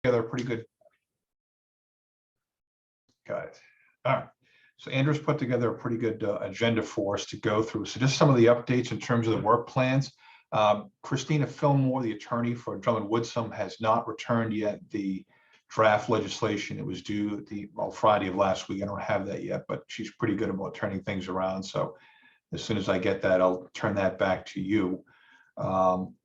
together a pretty good. Got it. All right. So Andrew's put together a pretty good agenda for us to go through. So just some of the updates in terms of the work plans. Christina Fillmore, the attorney for Drummond Woodsum, has not returned yet the draft legislation. It was due Friday of last week. I don't have that yet, but she's pretty good about turning things around. So as soon as I get that, I'll turn that back to you. On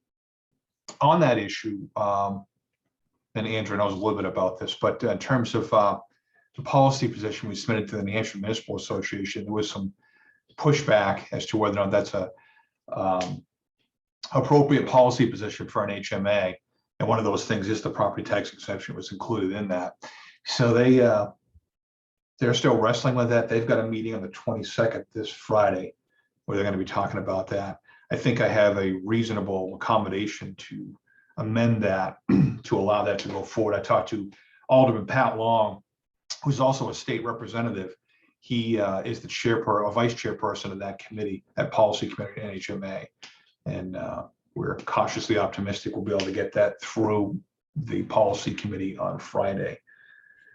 that issue, and Andrew knows a little bit about this, but in terms of the policy position we submitted to the New Hampshire Municipal Association, there was some pushback as to whether or not that's a appropriate policy position for an HMA. And one of those things is the property tax exemption was included in that. So they're still wrestling with that. They've got a meeting on the 22nd this Friday where they're going to be talking about that. I think I have a reasonable accommodation to amend that to allow that to go forward. I talked to Alderman Pat Long, who's also a state representative. He is the vice chairperson of that committee, that policy committee at NHMA. And we're cautiously optimistic we'll be able to get that through the policy committee on Friday.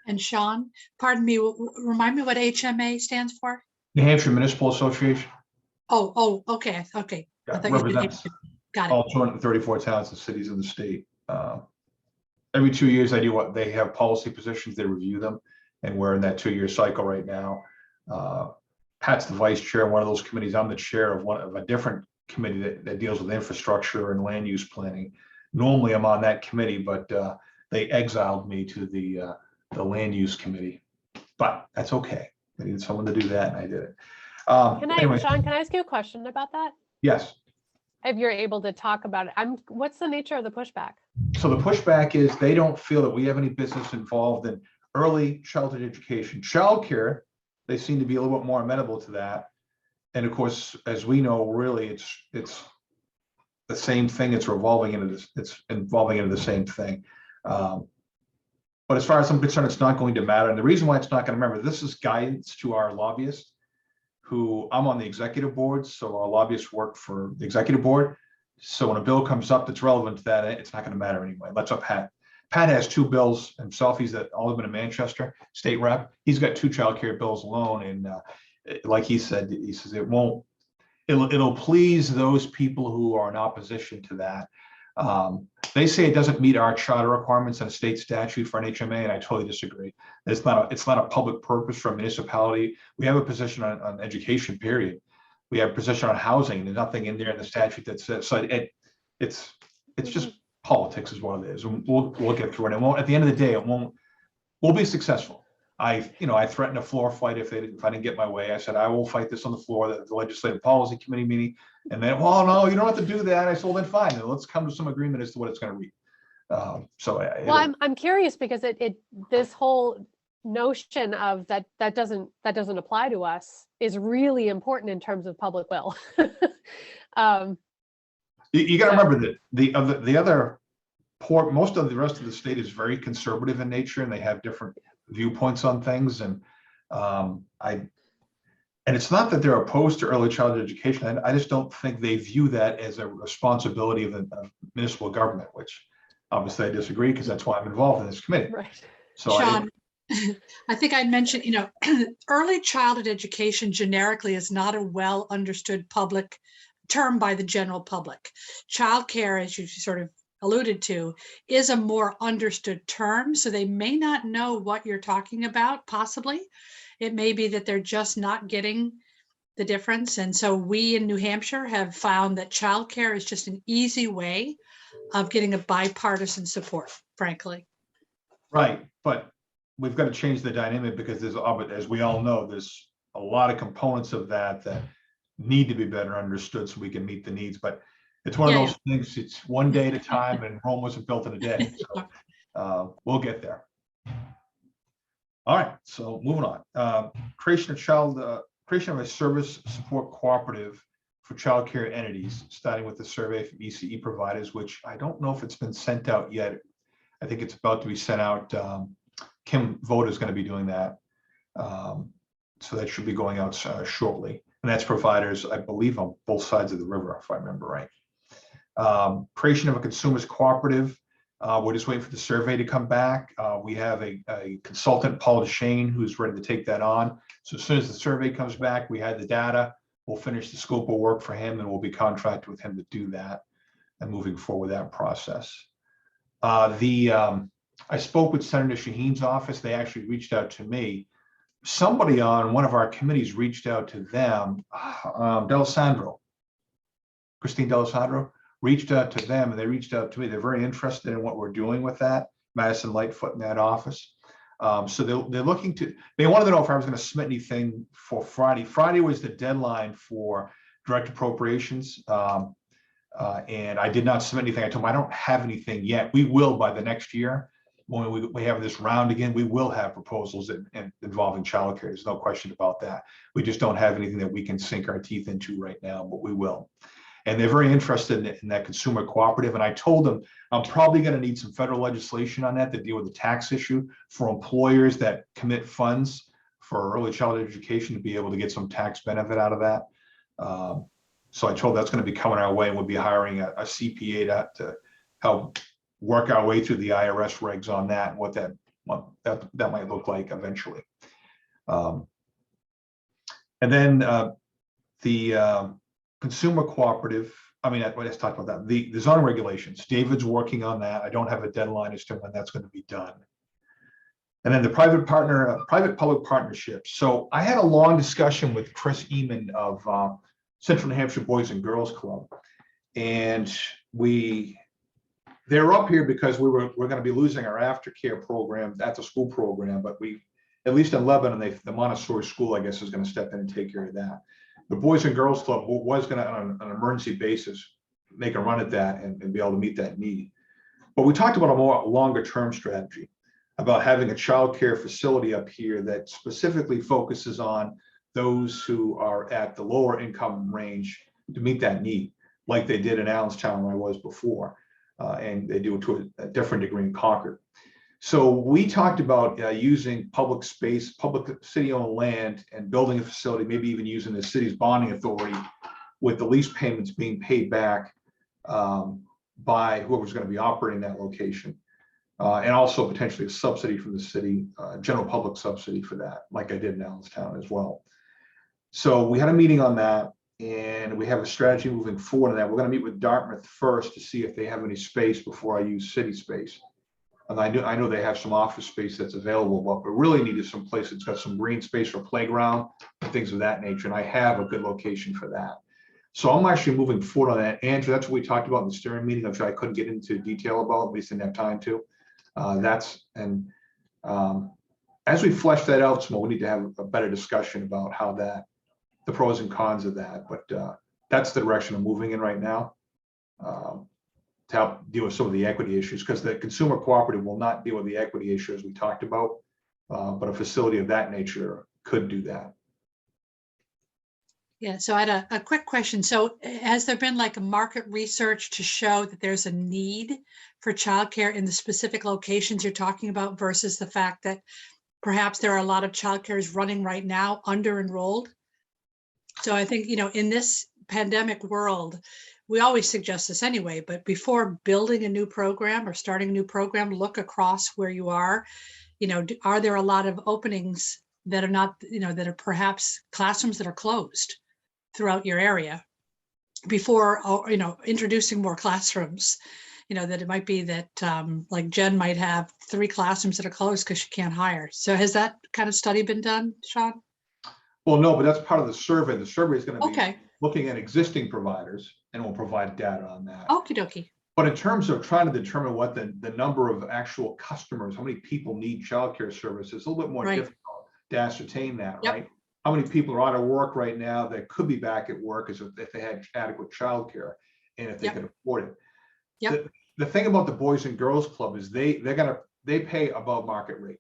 And Shaun, pardon me, remind me what HMA stands for? New Hampshire Municipal Association. Oh, okay. Yeah, I thought represents got it. All 234 towns and cities in the state. Every 2 years, I do what they have policy positions, they review them. And we're in that 2-year cycle right now. Pat's the vice chair of one of those committees. I'm the chair of a different committee that deals with infrastructure and land use planning. Normally I'm on that committee, but they exiled me to the land use committee, but that's okay. They needed someone to do that and I did it. Shaun, can I ask you a question about that? Yes. If you're able to talk about it, what's the nature of the pushback? So the pushback is they don't feel that we have any business involved in early childhood education. Childcare, they seem to be a little bit more amenable to that. And of course, as we know, really it's the same thing. It's evolving into the same thing. But as far as I'm concerned, it's not going to matter. And the reason why it's not going to matter, this is guidance to our lobbyists, who I'm on the executive board. So our lobbyists work for the executive board. So when a bill comes up that's relevant to that, it's not going to matter anyway. That's up Pat. Pat has 2 bills himself. He's at Alderman in Manchester, state rep. He's got 2 child care bills alone. And like he said, he says it'll please those people who are in opposition to that. They say it doesn't meet our charter requirements and a state statute for an HMA, and I totally disagree. It's not a public purpose for a municipality. We have a position on education, period. We have a position on housing. There's nothing in there in the statute that says, so it's just politics is what it is. We'll get through it. It won't, at the end of the day, we'll be successful. I threatened a floor fight if I didn't get my way. I said, I will fight this on the floor at the legislative policy committee meeting. And then, well, no, you don't have to do that. I said, well, then fine. Then let's come to some agreement as to what it's going to read. Well, I'm curious because this whole notion of that doesn't apply to us is really important in terms of public will. You got to remember that most of the rest of the state is very conservative in nature, and they have different viewpoints on things. And and it's not that they're opposed to early childhood education. I just don't think they view that as a responsibility of municipal government, which obviously I disagree because that's why I'm involved in this committee. Right. So Shaun, I think I mentioned, early childhood education generically is not a well understood public term by the general public. Childcare, as you sort of alluded to, is a more understood term. So they may not know what you're talking about, possibly. It may be that they're just not getting the difference. And so we in New Hampshire have found that childcare is just an easy way of getting a bipartisan support, frankly. Right, but we've got to change the dynamic because as we all know, there's a lot of components of that need to be better understood so we can meet the needs. But it's one of those things, it's one day at a time, and Rome wasn't built in a day. So we'll get there. All right, so moving on. Creation of a service support cooperative for child care entities, starting with the survey from ECE providers, which I don't know if it's been sent out yet. I think it's about to be sent out. Kim Voda is going to be doing that. So that should be going out shortly. And that's providers, I believe, on both sides of the river, if I remember right. Creation of a consumers cooperative. We're just waiting for the survey to come back. We have a consultant, Paul Shane, who's ready to take that on. So as soon as the survey comes back, we have the data, we'll finish the scope of work for him, and we'll be contracted with him to do that and moving forward that process. I spoke with Senator Shaheen's office. They actually reached out to me. Somebody on one of our committees reached out to them, Christine D'Alessandro reached out to them, and they reached out to me. They're very interested in what we're doing with that. Madison Lightfoot in that office. So they're looking to, they wanted to know if I was going to submit anything for Friday. Friday was the deadline for direct appropriations. And I did not submit anything. I told them I don't have anything yet. We will by the next year. When we have this round again, we will have proposals involving childcare. There's no question about that. We just don't have anything that we can sink our teeth into right now, but we will. And they're very interested in that consumer cooperative. And I told them I'm probably going to need some federal legislation on that to deal with the tax issue for employers that commit funds for early childhood education to be able to get some tax benefit out of that. So I told that's going to be coming our way, and we'll be hiring a CPA to help work our way through the IRS regs on that and what that might look like eventually. And then the consumer cooperative, let's talk about that. The zoning regulations, David's working on that. I don't have a deadline as to when that's going to be done. And then the private-public partnerships. So I had a long discussion with Chris Eman of Central New Hampshire Boys and Girls Club. And they're up here because we're going to be losing our aftercare program, after school program, but at least in Lebanon, the Montessori school, I guess, is going to step in and take care of that. The Boys and Girls Club was going to, on an emergency basis, make a run at that and be able to meet that need. But we talked about a more longer-term strategy about having a child care facility up here that specifically focuses on those who are at the lower income range to meet that need, like they did in Allenstown where I was before, and they do it to a different degree in Concord. So we talked about using public space, public city-owned land, and building a facility, maybe even using the city's bonding authority with the lease payments being paid back by whoever's going to be operating that location. And also potentially a subsidy from the city, general public subsidy for that, like I did in Allenstown as well. So we had a meeting on that, and we have a strategy moving forward on that. We're going to meet with Dartmouth first to see if they have any space before I use city space. And I know they have some office space that's available, but we really needed some place that's got some green space for playground and things of that nature. And I have a good location for that. So I'm actually moving forward on that. Andrew, that's what we talked about in the steering meeting. I'm sure I couldn't get into detail about, at least didn't have time to. As we flesh that out some more, we need to have a better discussion about how the pros and cons of that. But that's the direction I'm moving in right now. To help deal with some of the equity issues, because the consumer cooperative will not deal with the equity issues we talked about, but a facility of that nature could do that. Yeah, so I had a quick question. So has there been like a market research to show that there's a need for childcare in the specific locations you're talking about versus the fact that perhaps there are a lot of childcares running right now under-enrolled? So I think, in this pandemic world, we always suggest this anyway, but before building a new program or starting a new program, look across where you are. Are there a lot of openings that are not, that are perhaps classrooms that are closed throughout your area before, introducing more classrooms, that it might be that like Jenn might have 3 classrooms that are closed because she can't hire. So has that kind of study been done, Shaun? Well, no, but that's part of the survey. The survey is going to be Okay. Looking at existing providers, and we'll provide data on that. Okie dokie. But in terms of trying to determine what the number of actual customers, how many people need childcare services, it's a little bit more difficult to ascertain that, right? How many people are out of work right now that could be back at work as if they had adequate childcare and if they could afford it. The thing about the Boys and Girls Club is they pay above market rate.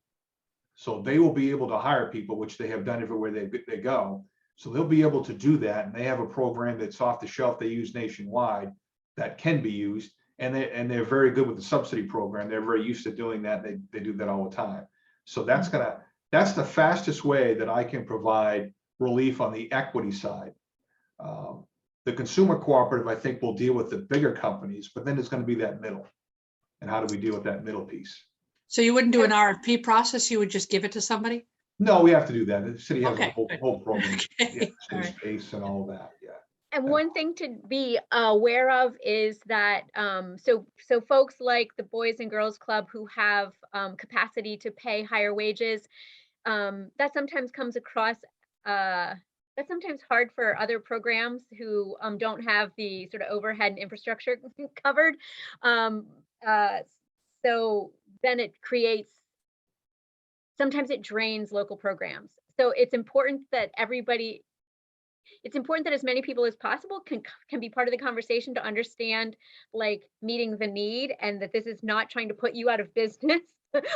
So they will be able to hire people, which they have done everywhere they go. So they'll be able to do that, and they have a program that's off the shelf they use nationwide that can be used, and they're very good with the subsidy program. They're very used to doing that. They do that all the time. So that's the fastest way that I can provide relief on the equity side. The consumer cooperative, I think, will deal with the bigger companies, but then it's going to be that middle. And how do we deal with that middle piece? So you wouldn't do an RFP process, you would just give it to somebody? No, we have to do that. The city has a Okay, whole program, Okay, yeah, all city right. space and all of that, yeah. And one thing to be aware of is that so folks like the Boys and Girls Club who have capacity to pay higher wages, that sometimes comes across that's sometimes hard for other programs who don't have the sort of overhead and infrastructure covered. So then it creates, sometimes it drains local programs. So it's important that as many people as possible can be part of the conversation to understand like meeting the need, and that this is not trying to put you out of business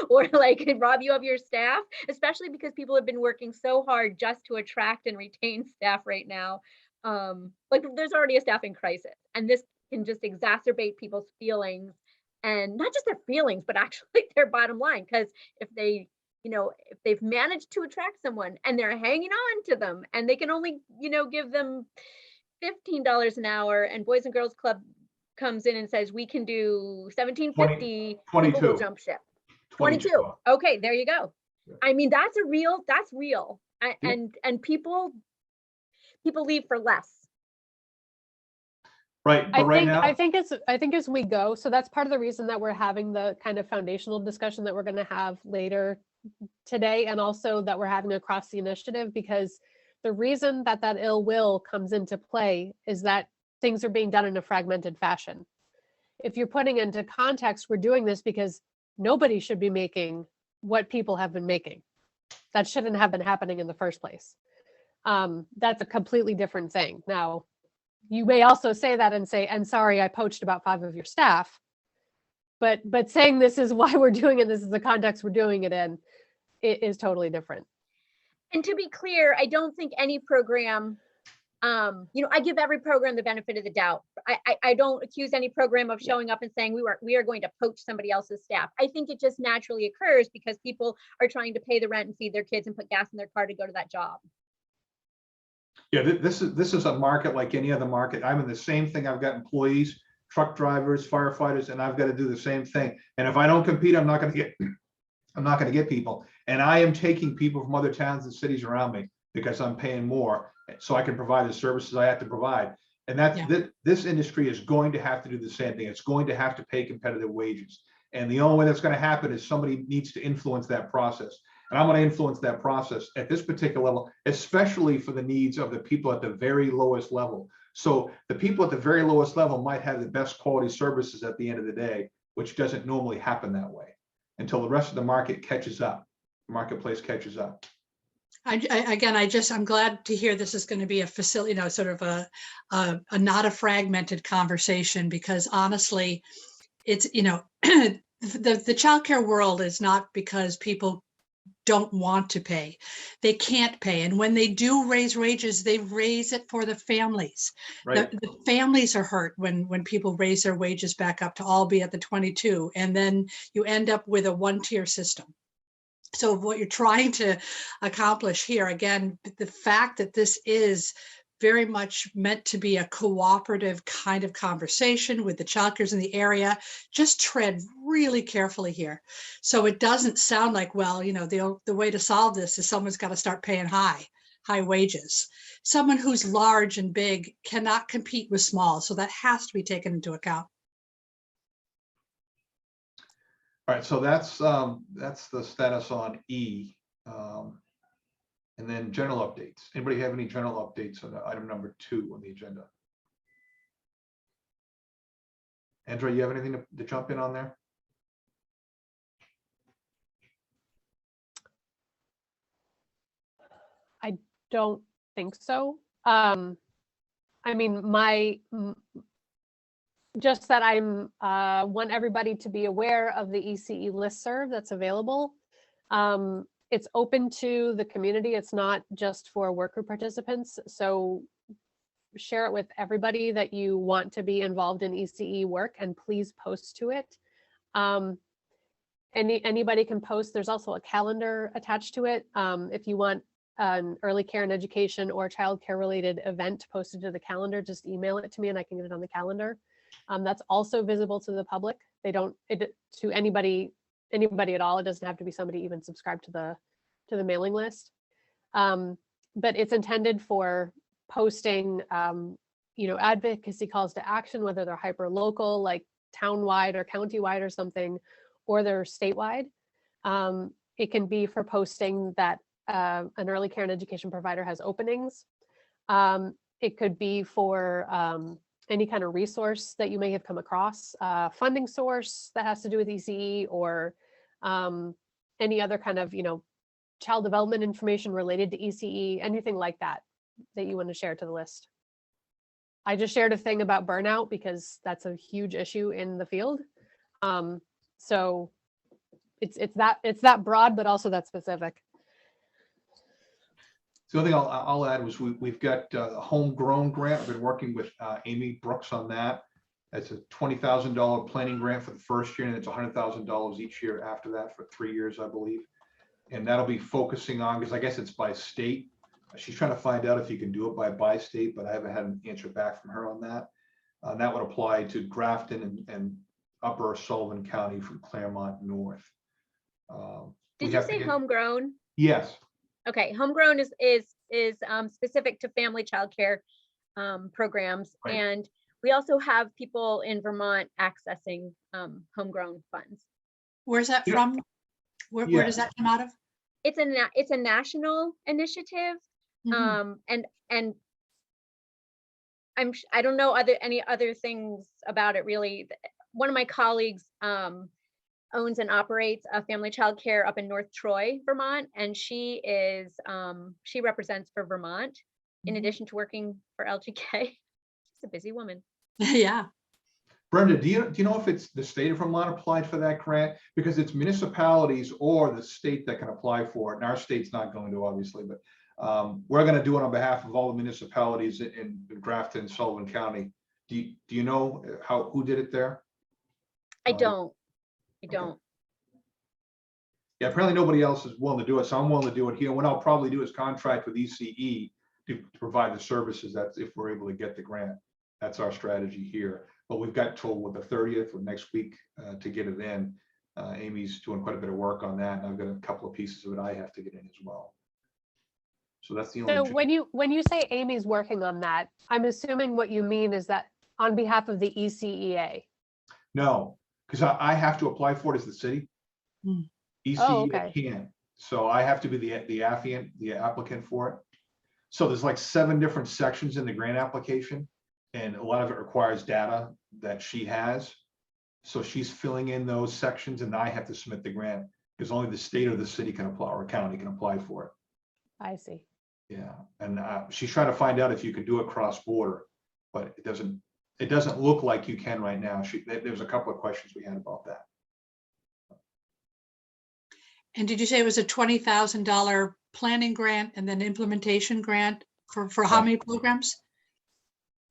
or like rob you of your staff, especially because people have been working so hard just to attract and retain staff right now. Like there's already a staffing crisis, and this can just exacerbate people's feelings, and not just their feelings, but actually their bottom line. Because if they, if they've managed to attract someone and they're hanging on to them, and they can only, give them $15 an hour, and Boys and Girls Club comes in and says, we can do $17.50, 22. people will jump ship. 22. Okay, there you go. Yeah. I mean, that's real. And people leave for less. Right, but right now, I think as we go, so that's part of the reason that we're having the kind of foundational discussion that we're going to have later today, and also that we're having across the initiative, because the reason that ill will comes into play is that things are being done in a fragmented fashion. If you're putting into context, we're doing this because nobody should be making what people have been making. That shouldn't have been happening in the first place. That's a completely different thing. Now, you may also say that and say, and sorry, I poached about 5 of your staff, but saying this is why we're doing it, this is the context we're doing it in, it is totally different. And to be clear, I don't think any program, I give every program the benefit of the doubt. I don't accuse any program of showing up and saying we are going to poach somebody else's staff. I think it just naturally occurs because people are trying to pay the rent and feed their kids and put gas in their car to go to that job. yeah, this is a market like any other market. I'm in the same thing. I've got employees, truck drivers, firefighters, and I've got to do the same thing. And if I don't compete, I'm not going to get people. And I am taking people from other towns and cities around me because I'm paying more, so I can provide the services I have to provide. And this industry is going to have to do the same thing. It's going to have to pay competitive wages. And the only way that's going to happen is somebody needs to influence that process. And I'm going to influence that process at this particular level, especially for the needs of the people at the very lowest level. So the people at the very lowest level might have the best quality services at the end of the day, which doesn't normally happen that way until the rest of the market catches up, the marketplace catches up. I'm glad to hear this is going to be a facility, sort of a not a fragmented conversation, because honestly, it's, the childcare world is not because people don't want to pay. They can't pay. And when they do raise wages, they raise it for the families. Right. The families are hurt when people raise their wages back up to all be at the 22, and then you end up with a one-tier system. So what you're trying to accomplish here, again, the fact that this is very much meant to be a cooperative kind of conversation with the childcares in the area, just tread really carefully here. So it doesn't sound like, well, the way to solve this is someone's got to start paying high wages. Someone who's large and big cannot compete with small. So that has to be taken into account. All right, so that's the status on E. And then general updates. Anybody have any general updates on item number 2 on the agenda? Andrea, you have anything to jump in on there? I don't think so. I mean, just that I'm want everybody to be aware of the ECE listserv that's available. It's open to the community. It's not just for workgroup participants. So share it with everybody that you want to be involved in ECE work, and please post to it. Anybody can post. There's also a calendar attached to it. If you want an early care and education or child care related event posted to the calendar, just email it to me and I can get it on the calendar. That's also visible to the public. They don't, to anybody at all. It doesn't have to be somebody even subscribed to the mailing list. But it's intended for posting, advocacy calls to action, whether they're hyper local, like town-wide or county-wide or something, or they're statewide. It can be for posting that an early care and education provider has openings. It could be for any kind of resource that you may have come across, funding source that has to do with ECE, or any other kind of, child development information related to ECE, anything like that you want to share to the list. I just shared a thing about burnout because that's a huge issue in the field. So it's that broad, but also that specific. The other thing I'll add was we've got a homegrown grant. I've been working with Amy Brooks on that. It's a $20,000 planning grant for the first year, and it's $100,000 each year after that for 3 years, I believe. And that'll be focusing on, because I guess it's by state. She's trying to find out if you can do it by state, but I haven't had an answer back from her on that. That would apply to Grafton and Upper Sullivan County from Claremont north. Did you say homegrown? Yes. Okay, homegrown is specific to family childcare programs, Right. and we also have people in Vermont accessing homegrown funds. Where's that Yeah. from? Where Yeah. does that come out of? It's a national initiative, Mhm. and I don't know any other things about it really. One of my colleagues owns and operates a family childcare up in North Troy, Vermont, and she represents for Vermont in Mhm. addition to working for LGK. She's a busy woman. Yeah. Brenda, do you know if it's the state of Vermont applied for that grant? Because it's municipalities or the state that can apply for it. And our state's not going to, obviously, but we're going to do it on behalf of all the municipalities in Grafton and Sullivan County. Do you know who did it there? I don't. Yeah, apparently nobody else is willing to do it, so I'm willing to do it here. What I'll probably do is contract with ECE to provide the services. That's if we're able to get the grant. That's our strategy here. But we've got till with the 30th of next week to get it in. Amy's doing quite a bit of work on that, and I've got a couple of pieces of it I have to get in as well. So that's the only. So when you say Amy's working on that, I'm assuming what you mean is that on behalf of the ECEA. No, because I have to apply for it as the city. Hmm. ECEA okay. can't. So I have to be the applicant for it. So there's like 7 different sections in the grant application, and a lot of it requires data that she has. So she's filling in those sections, and I have to submit the grant because only the state or the city can apply, or county can apply for it. I see. Yeah, and she's trying to find out if you could do it cross-border, but it doesn't look like you can right now. There's a couple of questions we had about that. And did you say it was a $20,000 planning grant and then implementation grant for how many programs?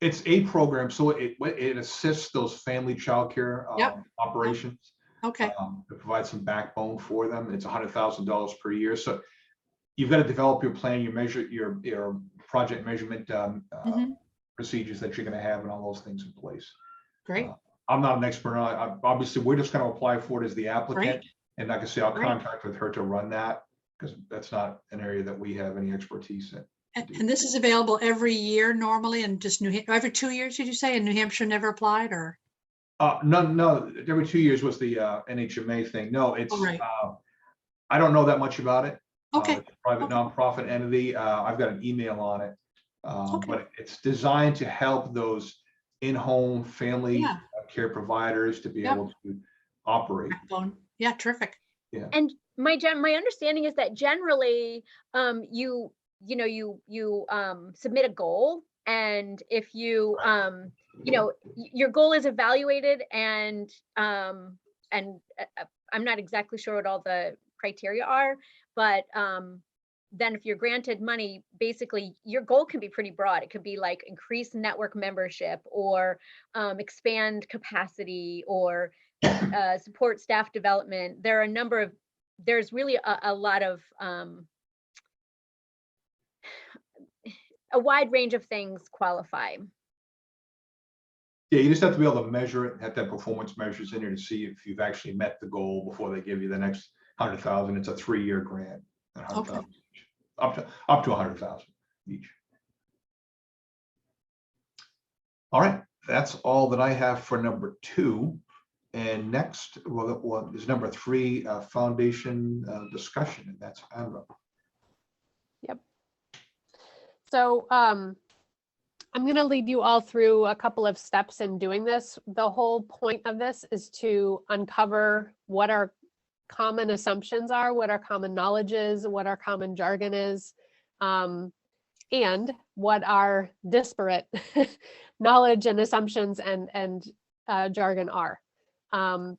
It's a program, so it assists those family childcare Yep. operations. Okay. To provide some backbone for them. It's $100,000 per year. So you've got to develop your plan, your project measurement Mhm. procedures that you're going to have, and all those things in place. Great. I'm not an expert on it. Obviously, we're just going to apply for it as the applicant. Great. And like I say, I'll Great. contract with her to run that because that's not an area that we have any expertise in. And this is available every year normally, and just every 2 years, did you say? And New Hampshire never applied, or? No, every 2 years was the NHMA thing. No, it's, Oh, right. I don't know that much about it. Okay. It's a private Okay. nonprofit entity. I've got an email on it. Okay. But it's designed to help those in-home family Yeah. care providers to be Yep. able to operate. Backbone. Yeah, terrific. And my understanding is that generally you submit a goal, and if you your goal is evaluated, and I'm not exactly sure what all the criteria are, but then if you're granted money, basically your goal can be pretty broad. It could be like increase network membership, or expand capacity, or support staff development. There are there's really a lot of a wide range of things qualify. Yeah, you just have to be able to measure it, have that performance measures in there to see if you've actually met the goal before they give you the next 100,000. It's a 3-year grant. 100,000 each. Up to 100,000 each. All right, that's all that I have for number 2. And next, well, is number 3, foundation discussion, and that's Andra. Yep. So I'm going to lead you all through a couple of steps in doing this. The whole point of this is to uncover what our common assumptions are, what our common knowledge is, what our common jargon is, and what our disparate knowledge and assumptions and jargon are.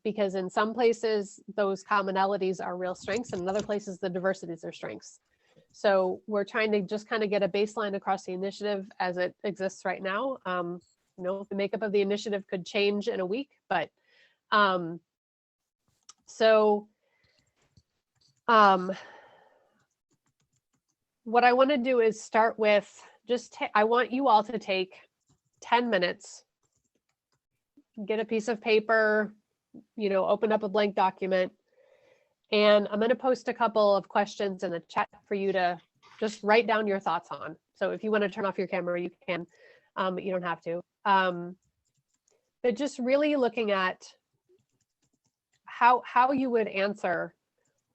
Because in some places, those commonalities are real strengths, and in other places, the diversities are strengths. So we're trying to just kind of get a baseline across the initiative as it exists right now. You know, the makeup of the initiative could change in a week, but what I want to do is start with I want you all to take 10 minutes, get a piece of paper, you know, open up a blank document, and I'm going to post a couple of questions in the chat for you to just write down your thoughts on. So if you want to turn off your camera, you can, but you don't have to. But just really looking at how you would answer,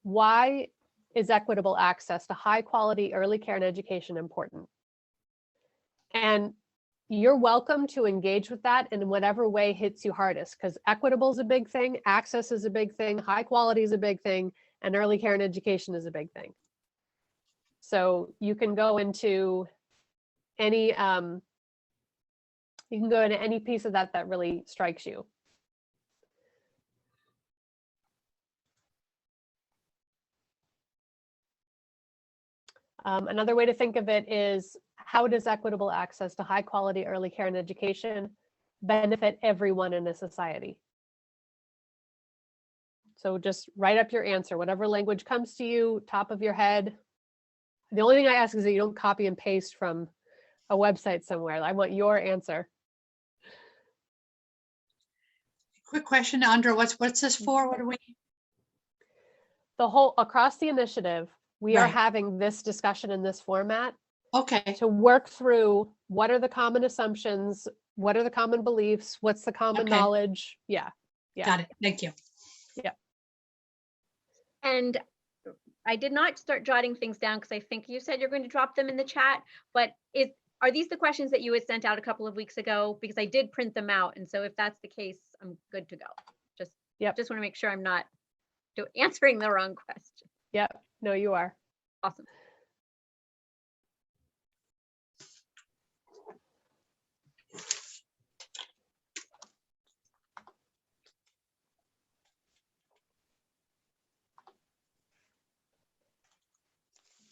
why is equitable access to high quality early care and education important? And you're welcome to engage with that in whatever way hits you hardest, because equitable is a big thing, access is a big thing, high quality is a big thing, and early care and education is a big thing. So you can go into any piece of that really strikes you. Another way to think of it is, how does equitable access to high quality early care and education benefit everyone in a society? So just write up your answer, whatever language comes to you, top of your head. The only thing I ask is that you don't copy and paste from a website somewhere. I want your answer. Quick question, Andra, what's this for? What are we? The whole, across the initiative, we are Right. having this discussion in this format Okay, to work through what are the common assumptions, what are the common beliefs, what's the common Okay. knowledge. Yeah. got it. Thank you. And I did not start jotting things down because I think you said you're going to drop them in the chat, but are these the questions that you had sent out a couple of weeks ago? Because I did print them out. And so if that's the case, I'm good to go. Just want to make sure I'm not answering the wrong question. Yep. No, you are. Awesome.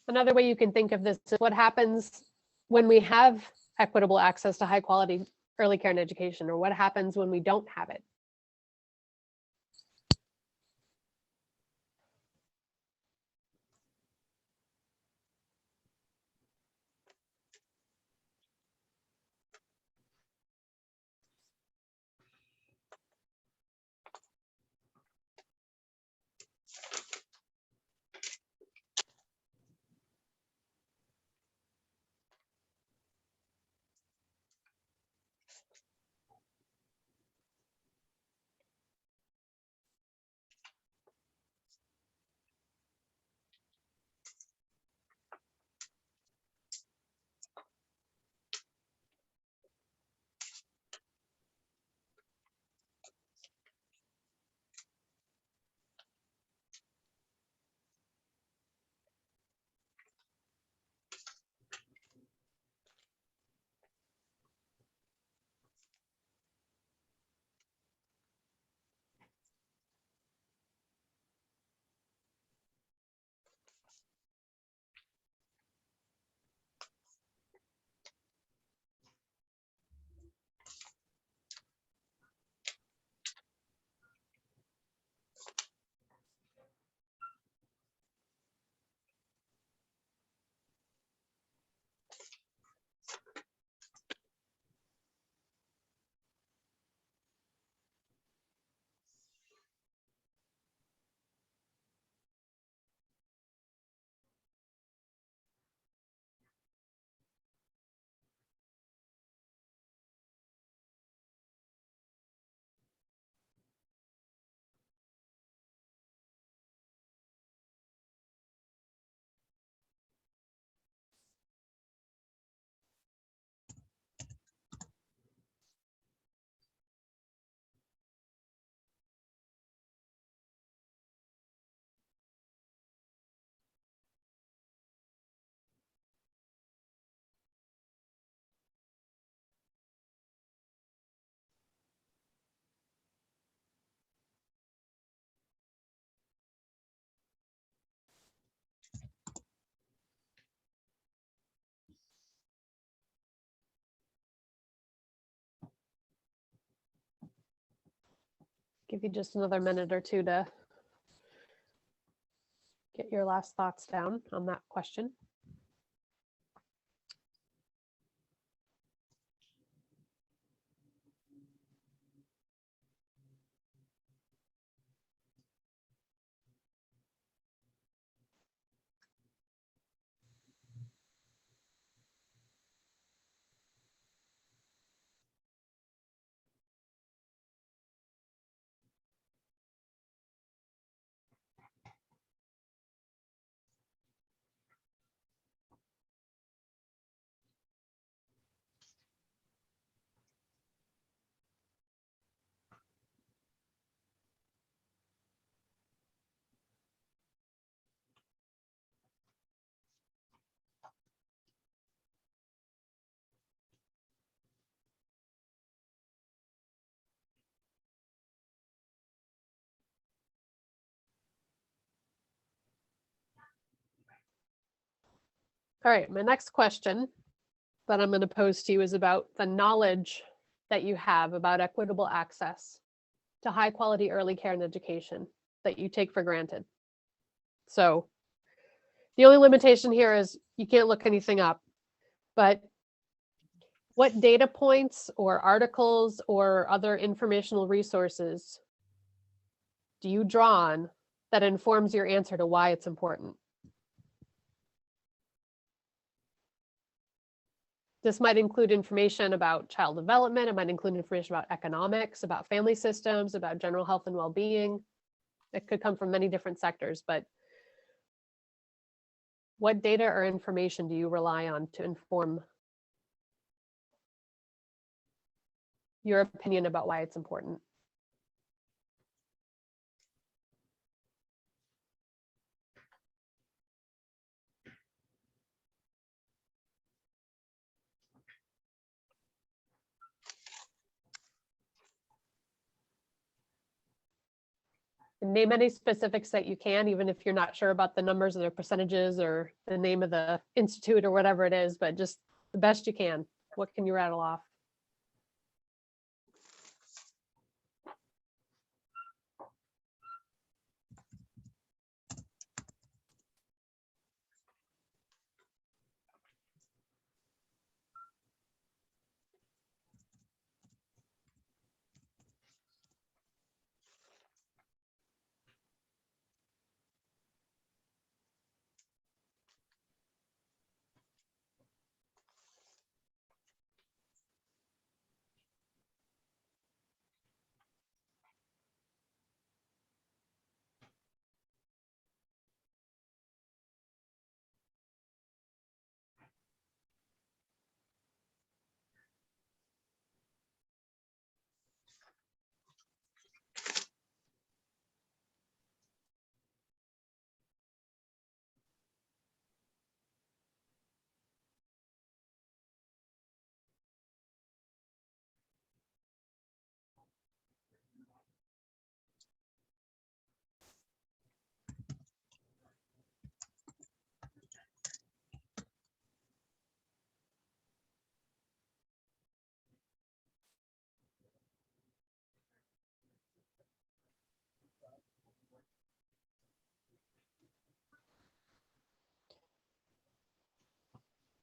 Another way you can think of this is what happens when we have equitable access to high quality early care and education, or what happens when we don't have it. Give you just another minute or two to get your last thoughts down on that question. All right, my next question that I'm going to pose to you is about the knowledge that you have about equitable access to high quality early care and education that you take for granted. So the only limitation here is you can't look anything up, but what data points or articles or other informational resources do you draw on that informs your answer to why it's important? This might include information about child development. It might include information about economics, about family systems, about general health and well-being. It could come from many different sectors, but what data or information do you rely on to inform your opinion about why it's important? And name any specifics that you can, even if you're not sure about the numbers or the percentages or the name of the institute or whatever it is, but just the best you can. What can you rattle off?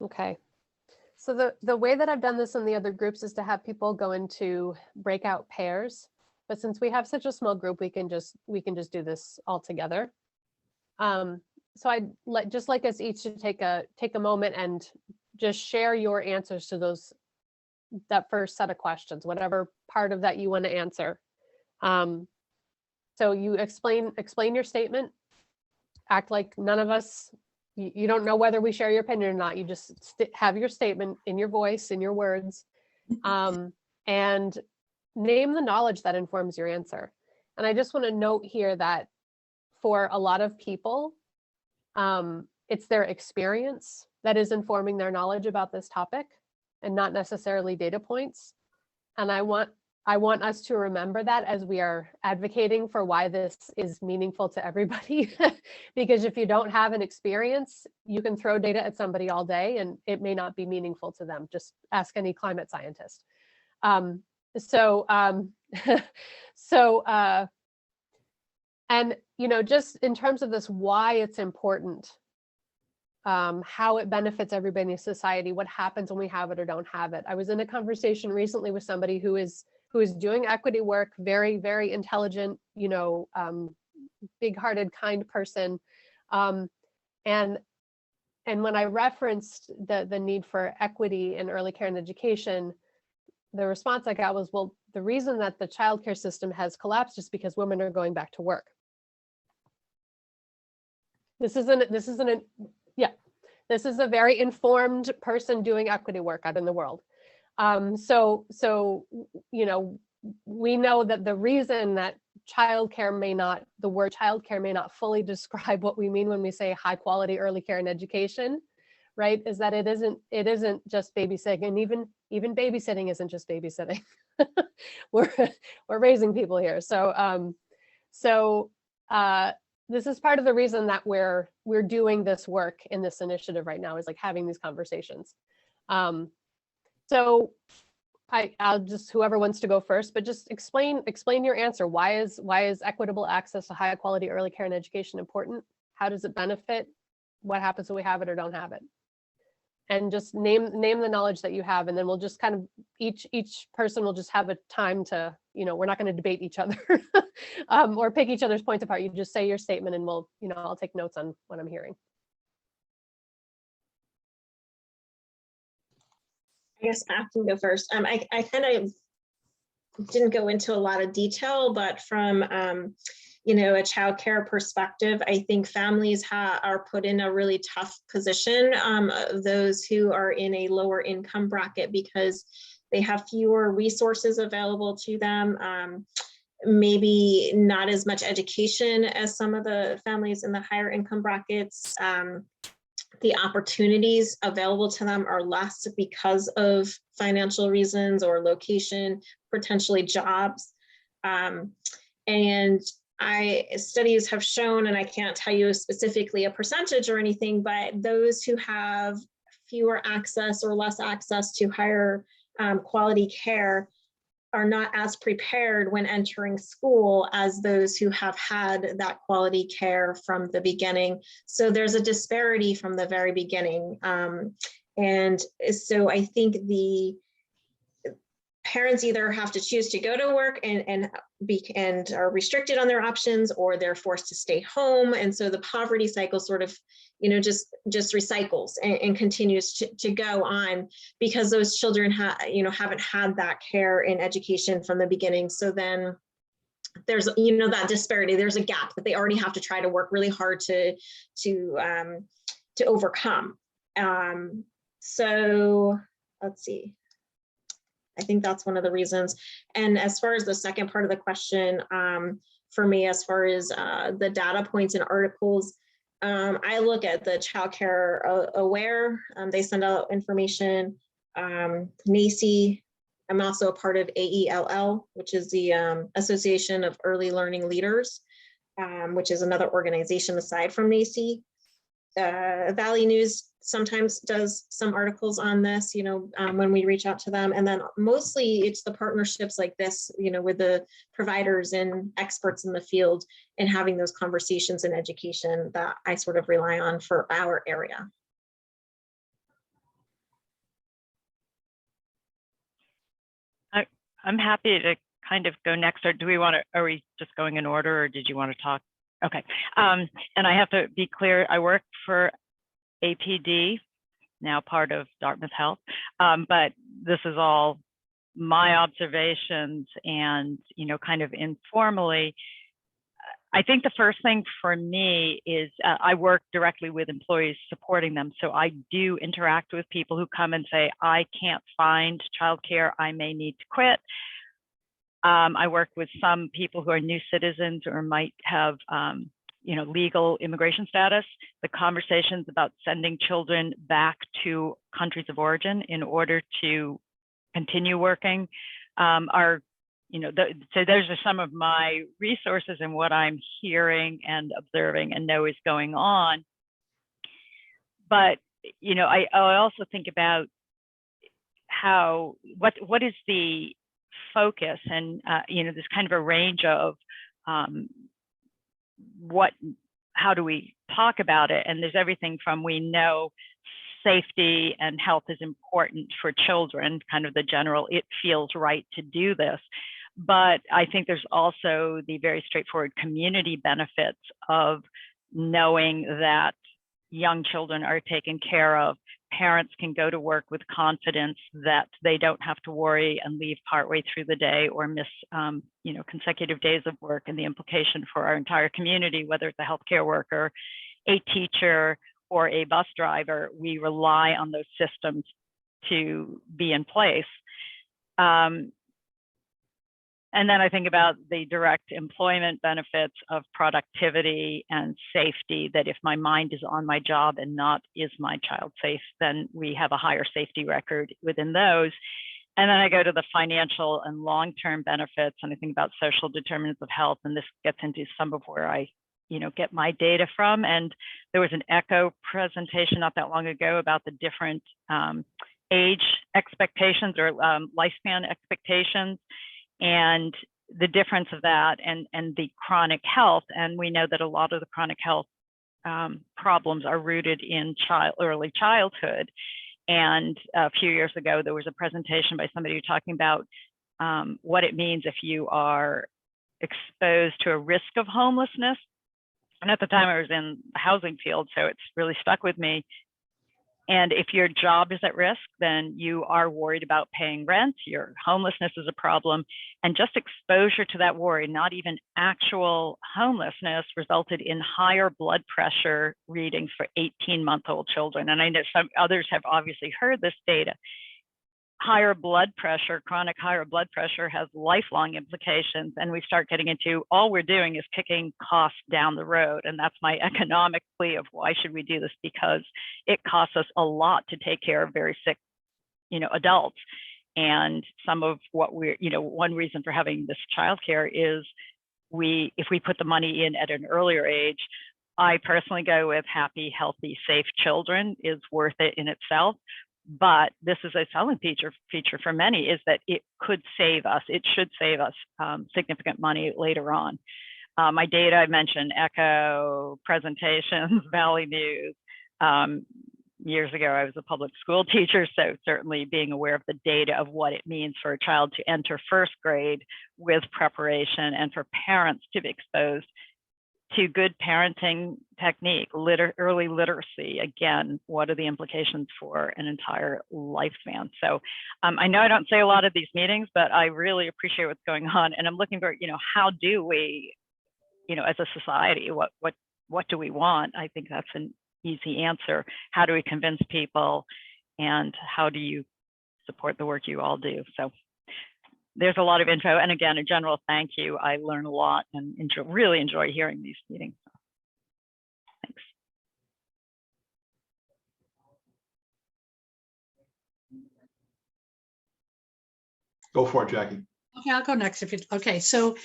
Okay. So the way that I've done this in the other groups is to have people go into breakout pairs. But since we have such a small group, we can just do this all together. So I'd just like us each to take a moment and just share your answers to that first set of questions, whatever part of that you want to answer. So you explain your statement, act like none of us, you don't know whether we share your opinion or not. You just have your statement in your voice, in your words, and name the knowledge that informs your answer. And I just want to note here that for a lot of people, it's their experience that is informing their knowledge about this topic and not necessarily data points. And I want us to remember that as we are advocating for why this is meaningful to everybody. Because if you don't have an experience, you can throw data at somebody all day and it may not be meaningful to them. Just ask any climate scientist. So, so, and, you know, just in terms of this, why it's important, how it benefits everybody in society, what happens when we have it or don't have it. I was in a conversation recently with somebody who is doing equity work, very, very intelligent, you know, big-hearted, kind person. And when I referenced the need for equity in early care and education, the response I got was, well, the reason that the childcare system has collapsed is because women are going back to work. This is a very informed person doing equity work out in the world. So, you know, we know that the reason that the word childcare may not fully describe what we mean when we say high quality early care and education, right, is that it isn't just babysitting, and even babysitting isn't just babysitting. we're raising people here. So this is part of the reason that we're doing this work in this initiative right now, is like having these conversations. So I'll just, whoever wants to go first, but just explain your answer. Why is equitable access to high quality early care and education important? How does it benefit? What happens when we have it or don't have it? And just name the knowledge that you have, and then we'll just kind of each person will just have a time to, you know, we're not going to debate each other or pick each other's points apart. You just say your statement, and we'll, you know, I'll take notes on what I'm hearing. I guess I can go first. I kind of didn't go into a lot of detail, but from you know, a childcare perspective, I think families are put in a really tough position, of those who are in a lower income bracket, because they have fewer resources available to them. Maybe not as much education as some of the families in the higher income brackets. The opportunities available to them are less because of financial reasons or location, potentially jobs. And studies have shown, and I can't tell you specifically a percentage or anything, but those who have fewer access or less access to higher quality care are not as prepared when entering school as those who have had that quality care from the beginning. So there's a disparity from the very beginning. And so I think the parents either have to choose to go to work and are restricted on their options, or they're forced to stay home. And so the poverty cycle sort of, you know, just recycles and continues to go on, because those children haven't had that care and education from the beginning. So then there's, you know, that disparity, there's a gap that they already have to try to work really hard to overcome. So let's see. I think that's one of the reasons. And as far as the second part of the question, for me, as far as the data points and articles, I look at the Child Care Aware. They send out information. NACI, I'm also a part of AELL, which is the Association of Early Learning Leaders, which is another organization aside from NACI. Valley News sometimes does some articles on this, you know, when we reach out to them. And then mostly it's the partnerships like this, you know, with the providers and experts in the field, and having those conversations in education that I sort of rely on for our area. I'm happy to kind of go next, or do we want to, are we just going in order, or did you want to talk? Okay. And I have to be clear, I work for APD, now part of Dartmouth Health, but this is all my observations, and, you know, kind of informally, I think the first thing for me is I work directly with employees supporting them. So I do interact with people who come and say, I can't find childcare, I may need to quit. I work with some people who are new citizens or might have you know, legal immigration status. The conversations about sending children back to countries of origin in order to continue working are, you know, so those are some of my resources and what I'm hearing and observing and know is going on. But, you know, I also think about how, what is the focus, and there's kind of a range of how do we talk about it, and there's everything from, we know safety and health is important for children, kind of the general, it feels right to do this. But I think there's also the very straightforward community benefits of knowing that young children are taken care of. Parents can go to work with confidence that they don't have to worry and leave partway through the day or miss consecutive days of work, and the implication for our entire community, whether it's a healthcare worker, a teacher, or a bus driver. We rely on those systems to be in place. And then I think about the direct employment benefits of productivity and safety, that if my mind is on my job and not, is my child safe, then we have a higher safety record within those. And then I go to the financial and long-term benefits, and I think about social determinants of health, and this gets into some of where I get my data from. And there was an ECHO presentation not that long ago about the different age expectations or lifespan expectations, and the difference of that and the chronic health. And we know that a lot of the chronic health problems are rooted in early childhood. And a few years ago, there was a presentation by somebody talking about what it means if you are exposed to a risk of homelessness. And at the time I was in the housing field, so it's really stuck with me. And if your job is at risk, then you are worried about paying rent, your homelessness is a problem. And just exposure to that worry, not even actual homelessness, resulted in higher blood pressure readings for 18-month-old children. And I know some others have obviously heard this data. Higher blood pressure, chronic higher blood pressure, has lifelong implications. And we start getting into, all we're doing is kicking costs down the road. And that's my economic plea of why should we do this? Because it costs us a lot to take care of very sick, adults. And some of what we're, one reason for having this childcare is if we put the money in at an earlier age, I personally go with happy, healthy, safe children is worth it in itself. But this is a selling feature for many, is that it could save us. It should save us significant money later on. My data, I mentioned ECHO presentations, Valley News. Years ago, I was a public school teacher, so certainly being aware of the data of what it means for a child to enter first grade with preparation, and for parents to be exposed to good parenting technique, early literacy. Again, what are the implications for an entire lifespan? So I know I don't say a lot of these meetings, but I really appreciate what's going on. And I'm looking for, how do we, as a society, what do we want? I think that's an easy answer. How do we convince people, and how do you support the work you all do? So there's a lot of info. And again, a general thank you. I learn a lot and really enjoy hearing these meetings. Thanks. Go for it, Jackie. Okay, I'll go next. Okay, so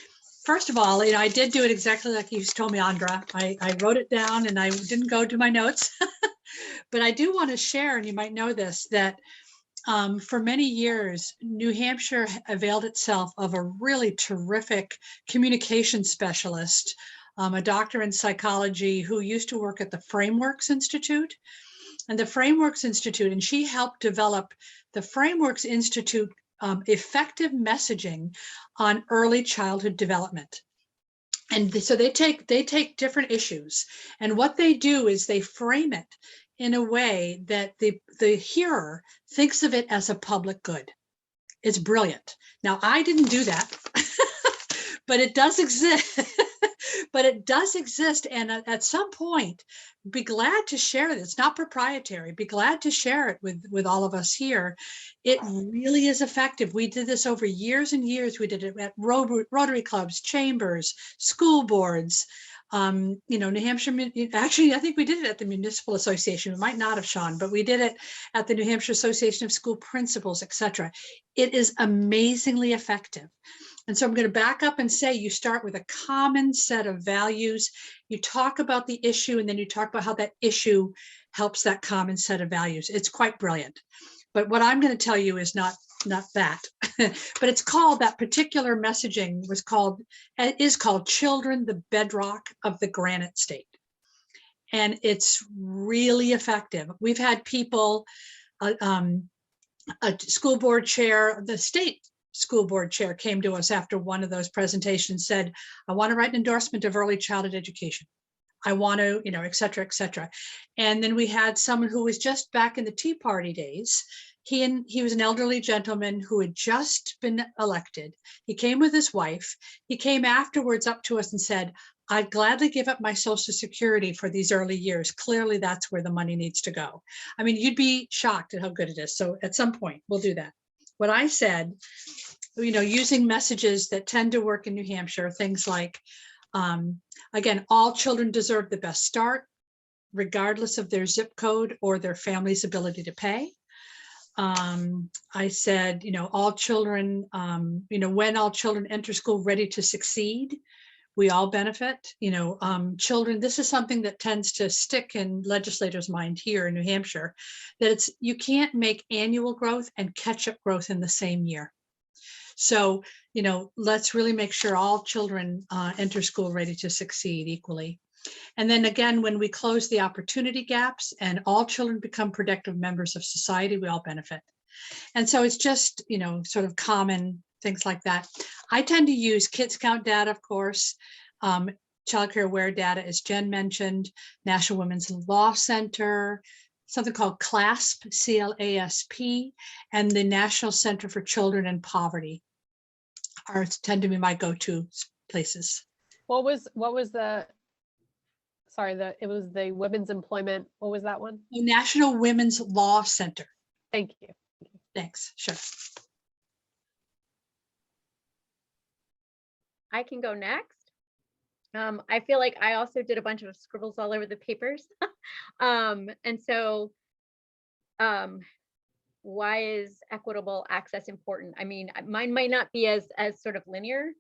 first of all, I did do it exactly like you told me, Andra. I wrote it down and I didn't go to my notes, but I do want to share, and you might know this, that for many years, New Hampshire availed itself of a really terrific communication specialist, a doctor in psychology who used to work at the Frameworks Institute. And the Frameworks Institute, and she helped develop the Frameworks Institute effective messaging on early childhood development. And so they take different issues, and what they do is they frame it in a way that the hearer thinks of it as a public good. It's brilliant. Now, I didn't do that, but it does exist. But it does exist. And at some point, be glad to share it. It's not proprietary. Be glad to share it with all of us here. It really is effective. We did this over years and years. We did it at Rotary clubs, chambers, school boards. New Hampshire, actually, I think we did it at the Municipal Association. We might not have, Shaun, but we did it at the New Hampshire Association of School Principals, etc. It is amazingly effective. And so I'm going to back up and say you start with a common set of values. You talk about the issue, and then you talk about how that issue helps that common set of values. It's quite brilliant. But what I'm going to tell you is not not that, but it's called, that particular messaging is called Children, the Bedrock of the Granite State. And it's really effective. We've had people, a school board chair, the state school board chair came to us after one of those presentations, said, I want to write an endorsement of early childhood education. I want to, et cetera, et cetera. And then we had someone who was just back in the Tea Party days. He was an elderly gentleman who had just been elected. He came with his wife. He came afterwards up to us and said, I'd gladly give up my Social Security for these early years. Clearly, that's where the money needs to go. I mean, you'd be shocked at how good it is. So at some point, we'll do that. What I said, using messages that tend to work in New Hampshire, things like, again, all children deserve the best start, regardless of their zip code or their family's ability to pay. I said, all children, when all children enter school ready to succeed, we all benefit. Children, this is something that tends to stick in legislators' mind here in New Hampshire, that you can't make annual growth and catch-up growth in the same year. So, let's really make sure all children enter school ready to succeed equally. And then again, when we close the opportunity gaps and all children become productive members of society, we all benefit. And so it's just, sort of common things like that. I tend to use Kids Count data, of course, Child Care Aware data, as Jenn mentioned, National Women's Law Center, something called CLASP, C-L-A-S-P, and the National Center for Children in Poverty tend to be my go-to places. What was the, sorry, it was the women's employment. What was that one? The National Women's Law Center. Thank you. Thanks. Sure. I can go next. I feel like I also did a bunch of scribbles all over the papers. And so why is equitable access important? I mean, mine might not be as sort of linear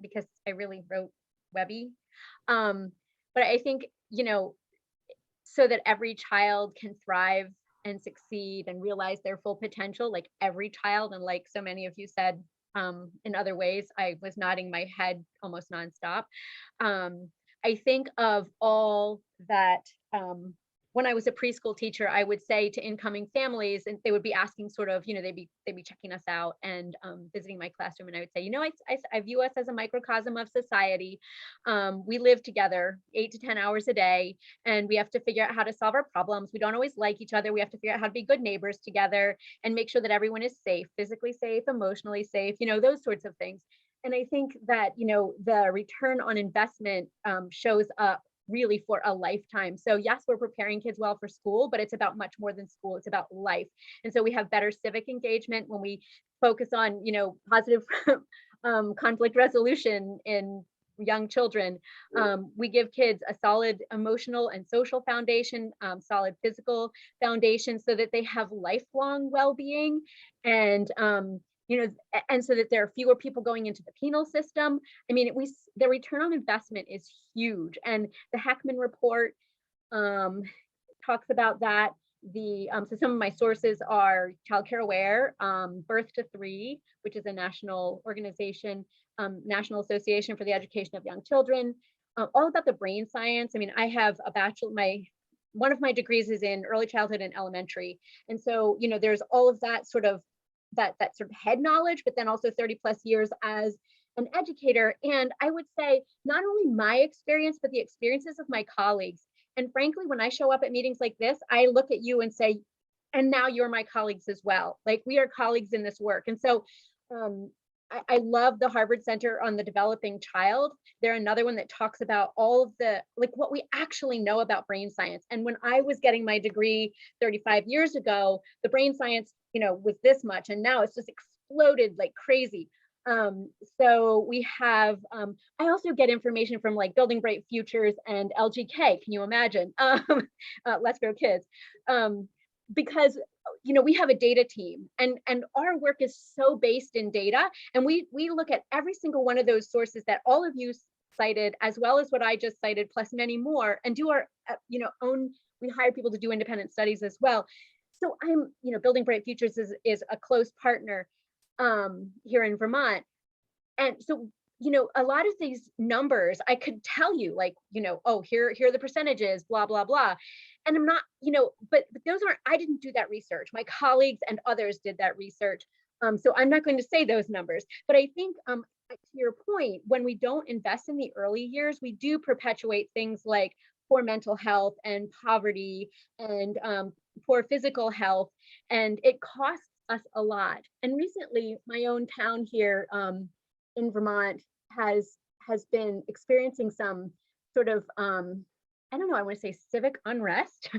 because I really wrote Webby. But I think, so that every child can thrive and succeed and realize their full potential, like every child, and like so many of you said, in other ways, I was nodding my head almost nonstop. I think of all that, when I was a preschool teacher, I would say to incoming families, and they would be asking sort of, they'd be checking us out and visiting my classroom. And I would say, I view us as a microcosm of society. We live together 8 to 10 hours a day, and we have to figure out how to solve our problems. We don't always like each other. We have to figure out how to be good neighbors together and make sure that everyone is safe, physically safe, emotionally safe, those sorts of things. And I think that, the return on investment shows up really for a lifetime. So yes, we're preparing kids well for school, but it's about much more than school. It's about life. And so we have better civic engagement when we focus on, positive conflict resolution in young children. We give kids a solid emotional and social foundation, solid physical foundation, so that they have lifelong well-being, and and so that there are fewer people going into the penal system. I mean, the return on investment is huge. And the Heckman report talks about that. So some of my sources are Child Care Aware, Birth to 3, which is a national organization, National Association for the Education of Young Children, all about the brain science. I mean, I have a one of my degrees is in early childhood and elementary. And so, there's all of that sort of head knowledge, but then also 30 plus years as an educator. And I would say not only my experience, but the experiences of my colleagues. And frankly, when I show up at meetings like this, I look at you and say, and now you're my colleagues as well. Like, we are colleagues in this work. And so I love the Harvard Center on the Developing Child. They're another one that talks about all of what we actually know about brain science. And when I was getting my degree 35 years ago, the brain science, was this much, and now it's just exploded like crazy. So we have, I also get information from like Building Bright Futures and LGK. Can you imagine? Let's Grow Kids. Because, we have a data team, and our work is so based in data. And we look at every single one of those sources that all of you cited, as well as what I just cited, plus many more, and do our, own, we hire people to do independent studies as well. so I'm, Building Bright Futures is a close partner here in Vermont. And so, a lot of these numbers, I could tell you like, oh, here are the percentages, blah, blah, blah. And I'm not, but those aren't, I didn't do that research. My colleagues and others did that research. So I'm not going to say those numbers, but I think to your point, when we don't invest in the early years, we do perpetuate things like poor mental health and poverty and poor physical health, and it costs us a lot. And recently, my own town here in Vermont has been experiencing some sort of I don't know, I want to say civic unrest.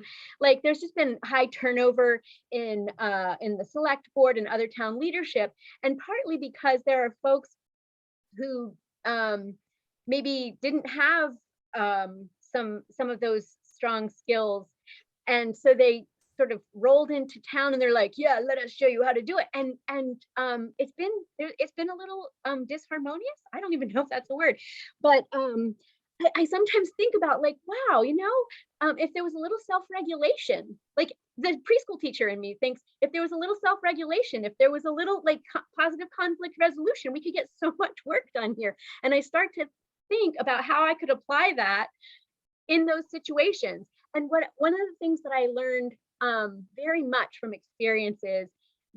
Like there's just been high turnover in the select board and other town leadership, and partly because there are folks who maybe didn't have some of those strong skills, and so they sort of rolled into town and they're like, yeah, let us show you how to do it. And it's been a little disharmonious. I don't even know if that's a word, but I sometimes think about like, wow, if there was a little self-regulation, like the preschool teacher in me thinks if there was a little self-regulation, if there was a little like positive conflict resolution, we could get so much work done here. And I start to think about how I could apply that in those situations. And one of the things that I learned very much from experience is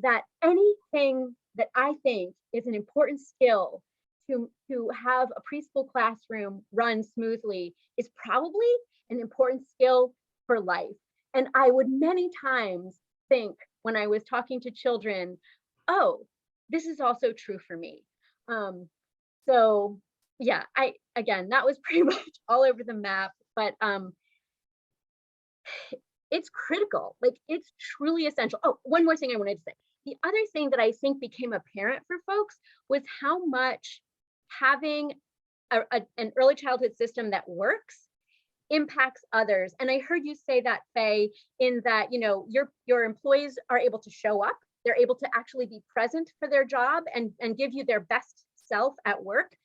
that anything that I think is an important skill to have a preschool classroom run smoothly is probably an important skill for life. And I would many times think when I was talking to children, oh, this is also true for me. So yeah, again, that was pretty much all over the map, but it's critical, like it's truly essential. Oh, one more thing I wanted to say. The other thing that I think became apparent for folks was how much having an early childhood system that works impacts others. And I heard you say that, Faye, in that, your employees are able to show up, they're able to actually be present for their job and give you their best self at work.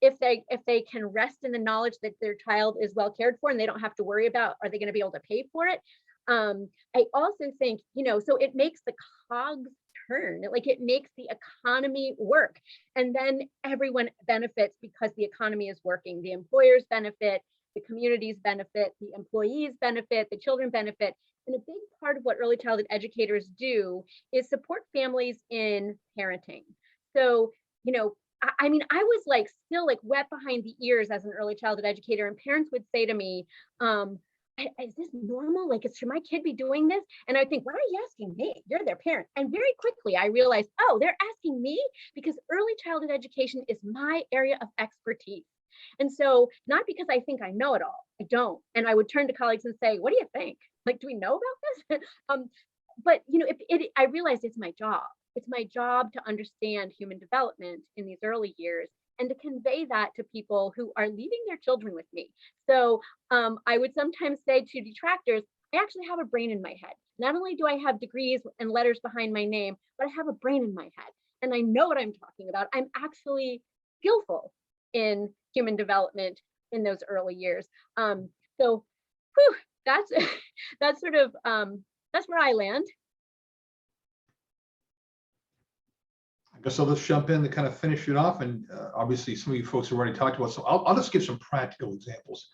If they can rest in the knowledge that their child is well cared for and they don't have to worry about, are they going to be able to pay for it? I also think, so it makes the cogs turn, like it makes the economy work. And then everyone benefits because the economy is working. The employers benefit, the communities benefit, the employees benefit, the children benefit. And a big part of what early childhood educators do is support families in parenting. So, I mean, I was like still like wet behind the ears as an early childhood educator, and parents would say to me, is this normal? Like, should my kid be doing this? And I think, why are you asking me? You're their parent. And very quickly I realized, oh, they're asking me because early childhood education is my area of expertise. And so not because I think I know it all, I don't. And I would turn to colleagues and say, what do you think? Like, do we know about this? But I realized it's my job. It's my job to understand human development in these early years and to convey that to people who are leaving their children with me. So I would sometimes say to detractors, I actually have a brain in my head. Not only do I have degrees and letters behind my name, but I have a brain in my head and I know what I'm talking about. I'm actually skillful in human development in those early years. So that's sort of, that's where I land. I guess I'll just jump in to kind of finish it off. And obviously some of you folks have already talked about, so I'll just give some practical examples.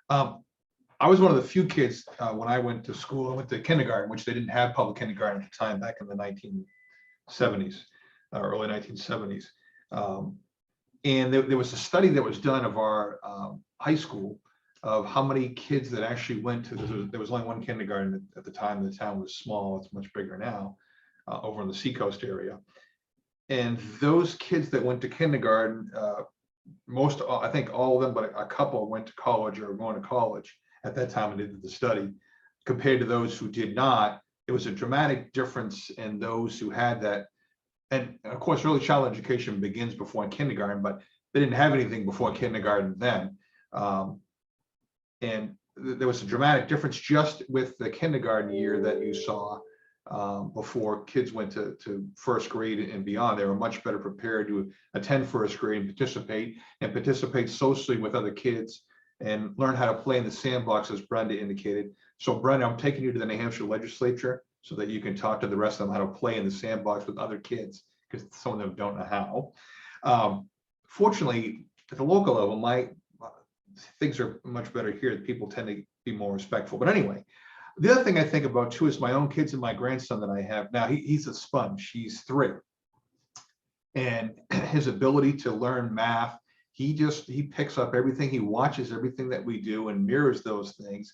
I was one of the few kids when I went to school, I went to kindergarten, which they didn't have public kindergarten at the time back in the 1970s, early 1970s. And there was a study that was done of our high school of how many kids that actually went to, there was only one kindergarten at the time. The town was small, it's much bigger now, over in the Seacoast area. And those kids that went to kindergarten, I think all of them, but a couple went to college or were going to college at that time and did the study. Compared to those who did not, it was a dramatic difference in those who had that. And of course, early childhood education begins before kindergarten, but they didn't have anything before kindergarten then. And there was a dramatic difference just with the kindergarten year that you saw. Before kids went to first grade and beyond, they were much better prepared to attend first grade and participate socially with other kids and learn how to play in the sandbox, as Brenda indicated. So Brenda, I'm taking you to the New Hampshire legislature so that you can talk to the rest of them how to play in the sandbox with other kids, because some of them don't know how. Fortunately, at the local level, things are much better here. People tend to be more respectful. But anyway, the other thing I think about too is my own kids and my grandson that I have now. He's a sponge. He's 3, and his ability to learn math, he picks up everything. He watches everything that we do and mirrors those things.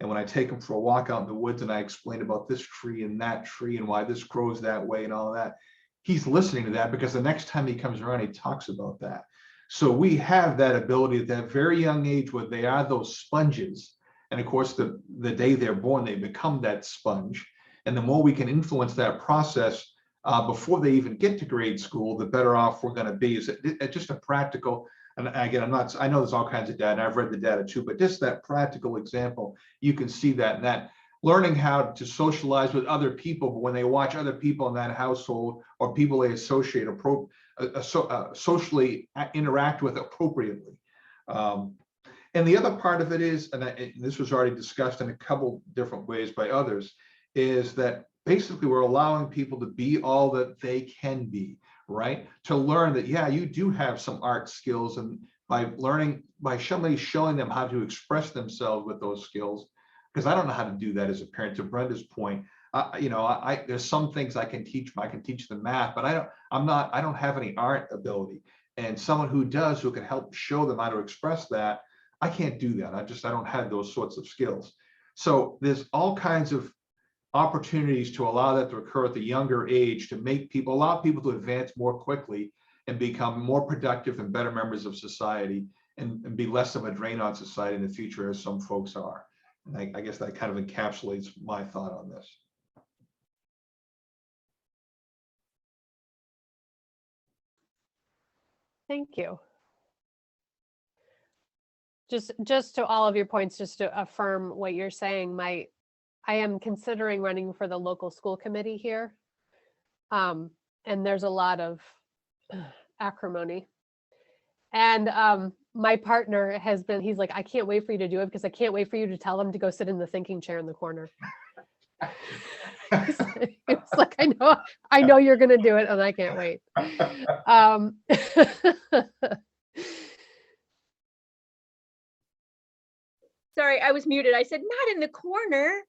And when I take him for a walk out in the woods and I explain about this tree and that tree and why this grows that way and all of that, he's listening to that, because the next time he comes around, he talks about that. So we have that ability at that very young age where they are those sponges. And of course, the day they're born, they become that sponge. And the more we can influence that process before they even get to grade school, the better off we're going to be. Is it just a practical, and again, I know there's all kinds of data, and I've read the data too, but just that practical example, you can see that learning how to socialize with other people, but when they watch other people in that household or people they associate socially interact with appropriately. And the other part of it is, and this was already discussed in a couple different ways by others, is that basically we're allowing people to be all that they can be, right? To learn that, yeah, you do have some art skills, and by somebody showing them how to express themselves with those skills, because I don't know how to do that as a parent. To Brenda's point, there's some things I can teach. I can teach them math, but I don't have any art ability. And someone who does, who can help show them how to express that, I can't do that. I don't have those sorts of skills. So there's all kinds of opportunities to allow that to occur at the younger age, to allow people to advance more quickly and become more productive and better members of society, and be less of a drain on society in the future, as some folks are. And I guess that kind of encapsulates my thought on this. Thank you. Just to all of your points, just to affirm what you're saying, I am considering running for the local school committee here. And there's a lot of acrimony. And my partner he's like, I can't wait for you to do it, because I can't wait for you to tell them to go sit in the thinking chair in the corner. It's like, I know you're going to do it, and I can't wait. Sorry, I was muted. I said, not in the corner.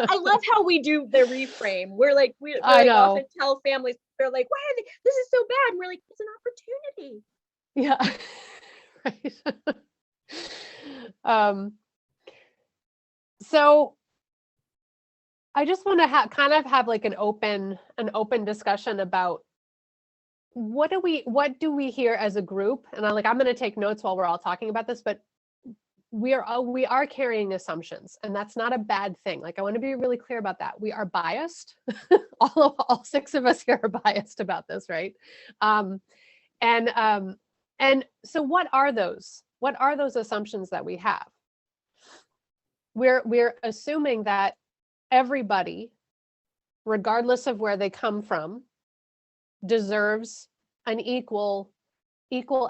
I love how we do the reframe. We're like, we often tell families, they're like, why are they, this is so bad. And we're like, it's an opportunity. Yeah. Right. So I just want to kind of have like an open discussion about what do we hear as a group? And I'm going to take notes while we're all talking about this, but we are carrying assumptions, and that's not a bad thing. Like, I want to be really clear about that. We are biased. all 6 of us here are biased about this, right? And so what are those assumptions that we have? We're assuming that everybody, regardless of where they come from, deserves an equal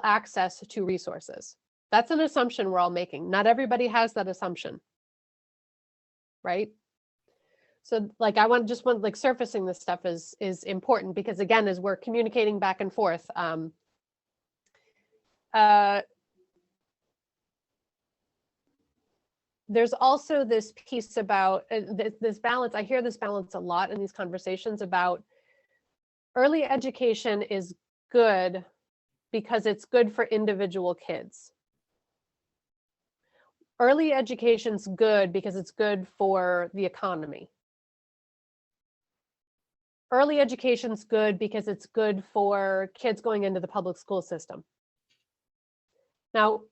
access to resources. That's an assumption we're all making. Not everybody has that assumption, right? So like, just want like surfacing this stuff is important, because again, as we're communicating back and forth, there's also this piece about this balance. I hear this balance a lot in these conversations about early education is good because it's good for individual kids. Early education's good because it's good for the economy. Early education's good because it's good for kids going into the public school system. Now,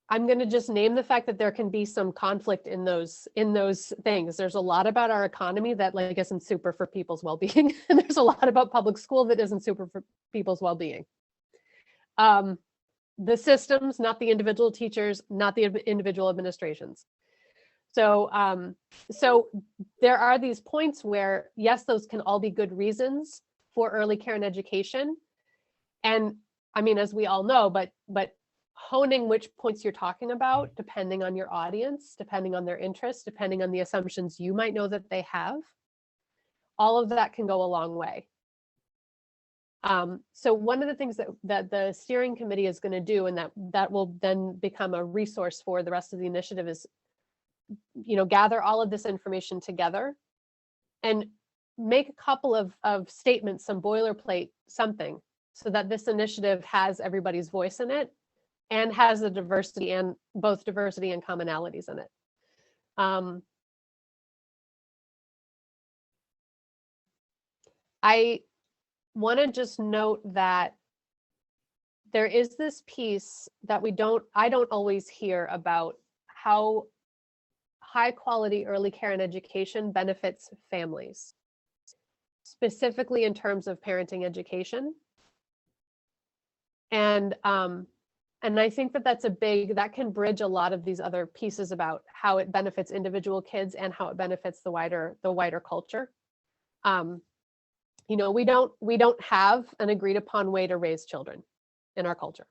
I'm going to just name the fact that there can be some conflict in those things. There's a lot about our economy that like isn't super for people's well-being, and there's a lot about public school that isn't super for people's well-being. The systems, not the individual teachers, not the individual administrations. So there are these points where, yes, those can all be good reasons for early care and education. And I mean, as we all know, but honing which points you're talking about, depending on your audience, depending on their interests, depending on the assumptions you might know that they have, all of that can go a long way. So one of the things that the steering committee is going to do, and that will then become a resource for the rest of the initiative, is, gather all of this information together and make a couple of statements, some boilerplate, something, so that this initiative has everybody's voice in it and has the diversity, and both diversity and commonalities in it. I want to just note that there is this piece that I don't always hear about, how high quality early care and education benefits families, specifically in terms of parenting education. And I think that that can bridge a lot of these other pieces about how it benefits individual kids and how it benefits the wider culture. We don't have an agreed upon way to raise children in our culture,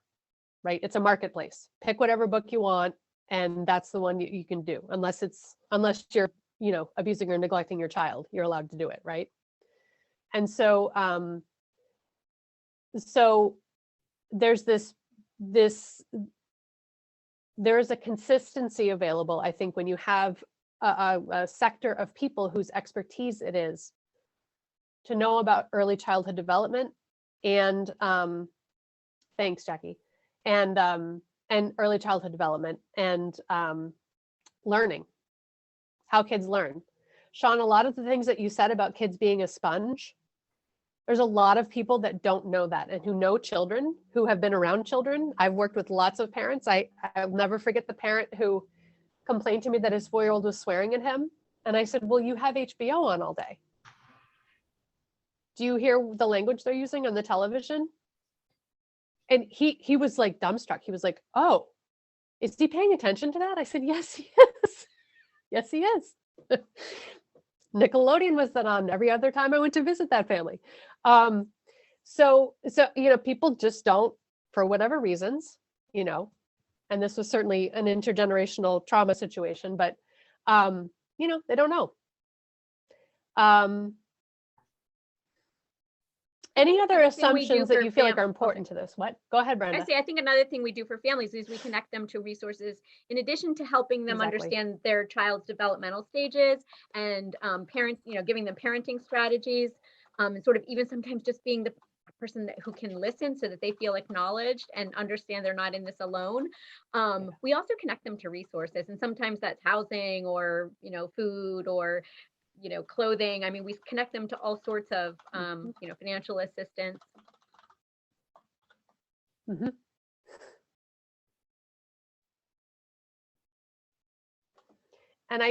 right? It's a marketplace. Pick whatever book you want, and that's the one you can do, unless you're, abusing or neglecting your child, you're allowed to do it, right? And so, there's there's a consistency available, I think, when you have a sector of people whose expertise it is to know about early childhood development and thanks, Jackie, and early childhood development and learning, how kids learn. Shaun, a lot of the things that you said about kids being a sponge, there's a lot of people that don't know that, and who know children, who have been around children. I've worked with lots of parents. I'll never forget the parent who complained to me that his 4-year-old was swearing at him. And I said, well, you have HBO on all day. Do you hear the language they're using on the television? And he was like dumbstruck. He was like, oh, is he paying attention to that? I said, yes, he is. Yes, he is. Nickelodeon was then on every other time I went to visit that family. So people just don't, for whatever reasons, and this was certainly an intergenerational trauma situation, but they don't know. Any other assumptions that you feel like are important to this? What? Go ahead, Brenda. I think another thing we do for families is we connect them to resources in addition to helping them understand their child's developmental stages and parents, giving them parenting strategies, and sort of even sometimes just being the person who can listen so that they feel acknowledged and understand they're not in this alone. We also connect them to resources, and sometimes that's housing or, food or clothing. I mean, we connect them to all sorts of, financial assistance. Mm-hmm. And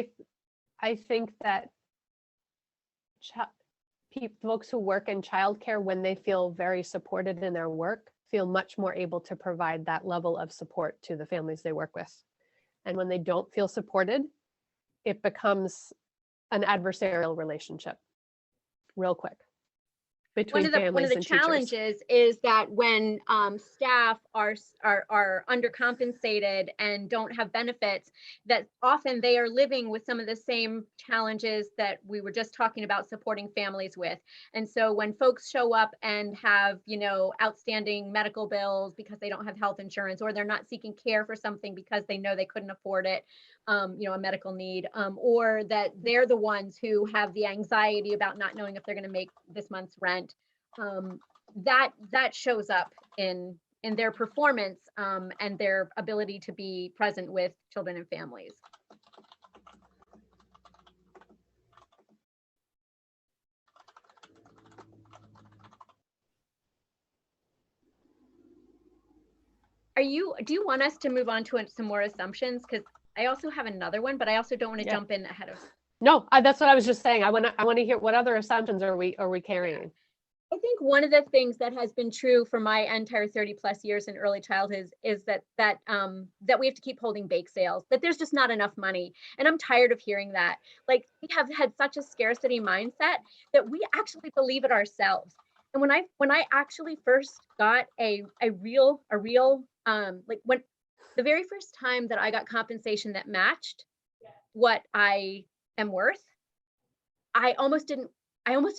I think that folks who work in childcare, when they feel very supported in their work, feel much more able to provide that level of support to the families they work with. And when they don't feel supported, it becomes an adversarial relationship real quick between families one of the and teachers. challenges is that when staff are undercompensated and don't have benefits, that often they are living with some of the same challenges that we were just talking about supporting families with. And so when folks show up and have, outstanding medical bills because they don't have health insurance, or they're not seeking care for something because they know they couldn't afford it, a medical need, or that they're the ones who have the anxiety about not knowing if they're going to make this month's rent, that shows up in their performance and their ability to be present with children and families. Do you want us to move on to some more assumptions? Because I also have another one, but I also don't want to jump in ahead of. No, that's what I was just saying. I want to hear what other assumptions are we carrying. I think one of the things that has been true for my entire 30+ years in early childhood is that we have to keep holding bake sales, that there's just not enough money. And I'm tired of hearing that. Like, we have had such a scarcity mindset that we actually believe it ourselves. And when I actually first got a real like when the very first time that I got compensation that matched what I am worth, I almost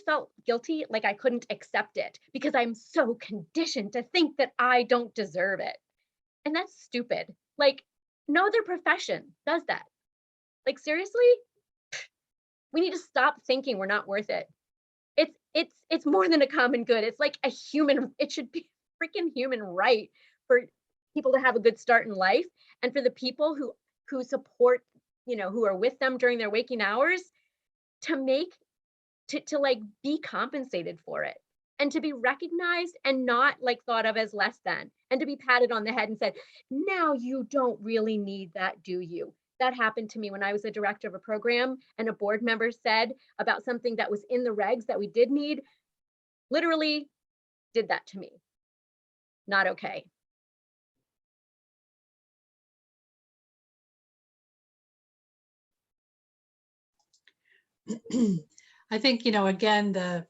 felt guilty, like I couldn't accept it because I'm so conditioned to think that I don't deserve it. And that's stupid. Like, no other profession does that. Like, seriously, we need to stop thinking we're not worth it. It's more than a common good. It's like it should be a freaking human right for people to have a good start in life, and for the people who support, who are with them during their waking hours, to like be compensated for it, and to be recognized and not like thought of as less than, and to be patted on the head and said, now you don't really need that, do you? That happened to me when I was a director of a program, and a board member said about something that was in the regs that we did need, literally did that to me. Not okay. I think, again,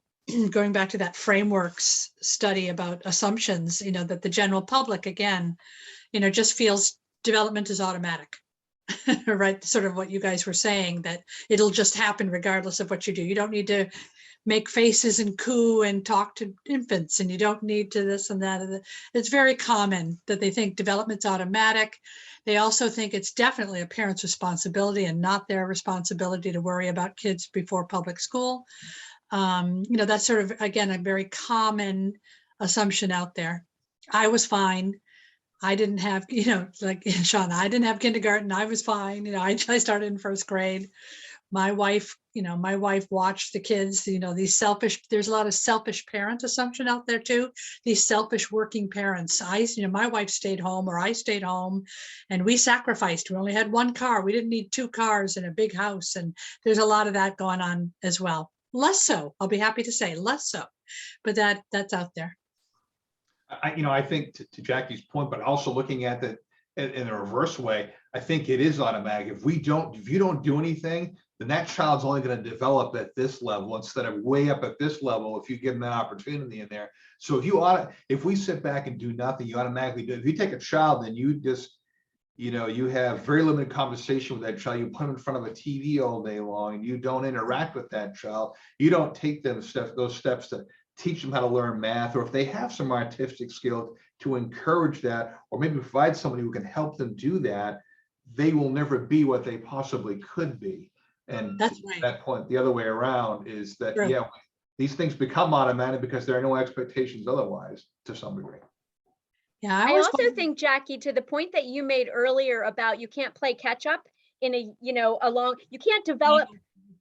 going back to that frameworks study about assumptions, that the general public, again, just feels development is automatic, right? Sort of what you guys were saying, that it'll just happen regardless of what you do. You don't need to make faces and coo and talk to infants, and you don't need to this and that. It's very common that they think development's automatic. They also think it's definitely a parent's responsibility and not their responsibility to worry about kids before public school. That's sort of, again, a very common assumption out there. I was fine. I didn't have, like Shaun, I didn't have kindergarten. I was fine. I started in first grade. My wife watched the kids, these selfish, there's a lot of selfish parent assumption out there too. These selfish working parents. My wife stayed home, or I stayed home, and we sacrificed. We only had one car. We didn't need 2 cars and a big house. And there's a lot of that going on as well. Less so, I'll be happy to say, less so, but that's out there. I think to Jackie's point, but also looking at it in a reverse way, I think it is automatic. If you don't do anything, then that child's only going to develop at this level instead of way up at this level if you give them that opportunity in there. So if we sit back and do nothing, you automatically do. If you take a child and you just, you have very limited conversation with that child, you put them in front of a TV all day long, and you don't interact with that child, you don't take those steps to teach them how to learn math, or if they have some artistic skills, to encourage that, or maybe provide somebody who can help them do that, they will never be what they possibly could be. And That's right. that point, the other way around is that, True. yeah, these things become automatic because there are no expectations otherwise, to some degree. Yeah, I also think, Jackie, to the point that you made earlier about you can't play catch up in you can't develop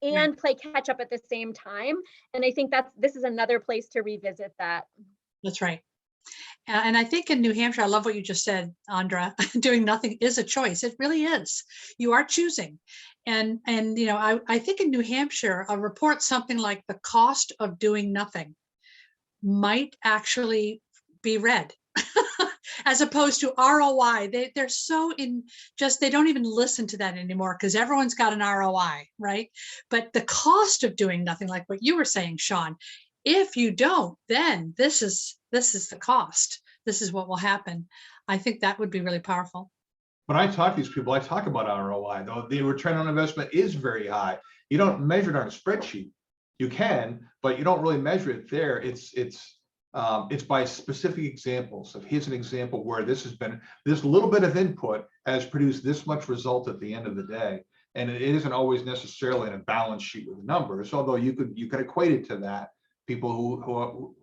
and play catch up at the same time. And I think this is another place to revisit that. That's right. And I think in New Hampshire, I love what you just said, Andra, doing nothing is a choice. It really is. You are choosing. And I think in New Hampshire, a report something like the cost of doing nothing might actually be read as opposed to ROI. They're so they don't even listen to that anymore because everyone's got an ROI, right? But the cost of doing nothing, like what you were saying, Shaun, if you don't, then this is the cost. This is what will happen. I think that would be really powerful. When I talk to these people, I talk about ROI, though the return on investment is very high. You don't measure it on a spreadsheet. You can, but you don't really measure it there. It's by specific examples. So here's an example where this little bit of input has produced this much result at the end of the day. And it isn't always necessarily in a balance sheet with numbers, although you could equate it to that. People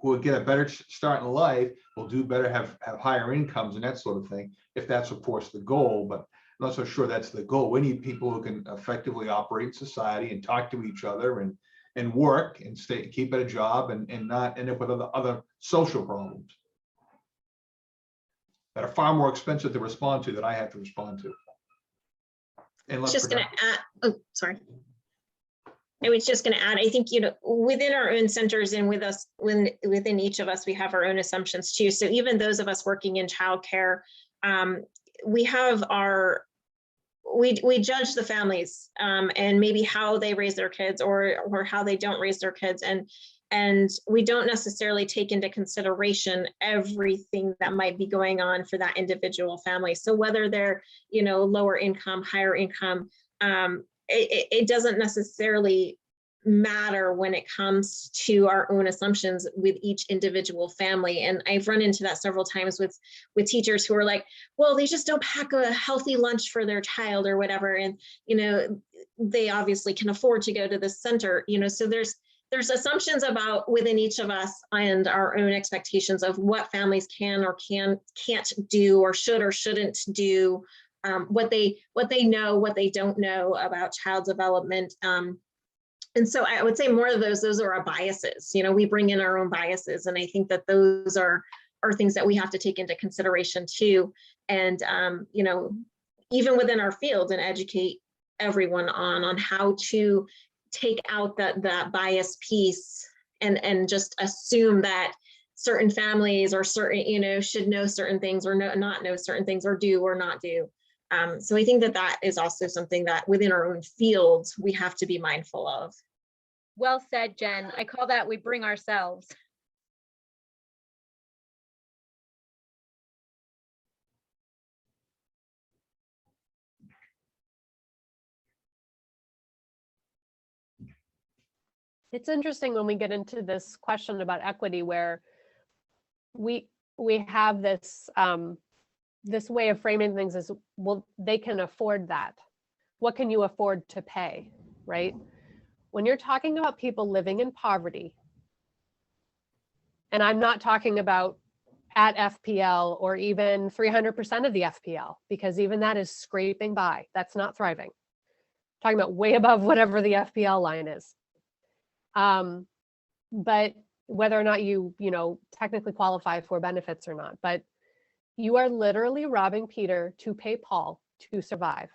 who get a better start in life will do better, have higher incomes and that sort of thing, if that's of course the goal. But I'm not so sure that's the goal. We need people who can effectively operate in society and talk to each other and work and keep at a job and not end up with other social problems that are far more expensive to respond to than I have to respond to. And just going to add, oh, sorry. I was just going to add, I think, within our own centers and within each of us, we have our own assumptions too. So even those of us working in childcare, we have we judge the families and maybe how they raise their kids or how they don't raise their kids. And And we don't necessarily take into consideration everything that might be going on for that individual family. So whether they're, you know, lower income, higher income, it doesn't necessarily matter when it comes to our own assumptions with each individual family. And I've run into that several times with teachers who are like, well, they just don't pack a healthy lunch for their child or whatever. And, you know, they obviously can afford to go to the center, you know, so there's assumptions about within each of us and our own expectations of what families can or can't do or should or shouldn't do, what they know, what they don't know about child development. And so I would say more of those are our biases. You know, we bring in our own biases, and I think that those are things that we have to take into consideration too. And you know, even within our field, and educate everyone on how to take out that bias piece and just assume that certain families or certain, you know, should know certain things or not know certain things, or do or not do. So I think that is also something that within our own fields, we have to be mindful of. Well said, Jen. I call that we bring ourselves. It's interesting when we get into this question about equity, where we have this this way of framing things as, well, they can afford that. What can you afford to pay, right? When you're talking about people living in poverty, and I'm not talking about at FPL or even 300% of the FPL, because even that is scraping by. That's not thriving. I'm talking about way above whatever the FPL line is. But whether or not you know, technically qualify for benefits or not, but you are literally robbing Peter to pay Paul to survive.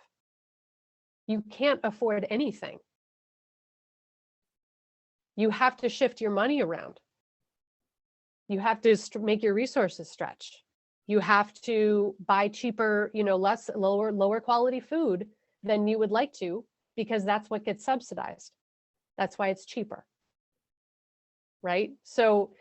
You can't afford anything. You have to shift your money around. You have to make your resources stretch. You have to buy cheaper, you know, lower quality food than you would like to, because that's what gets subsidized. That's why it's cheaper. Right? So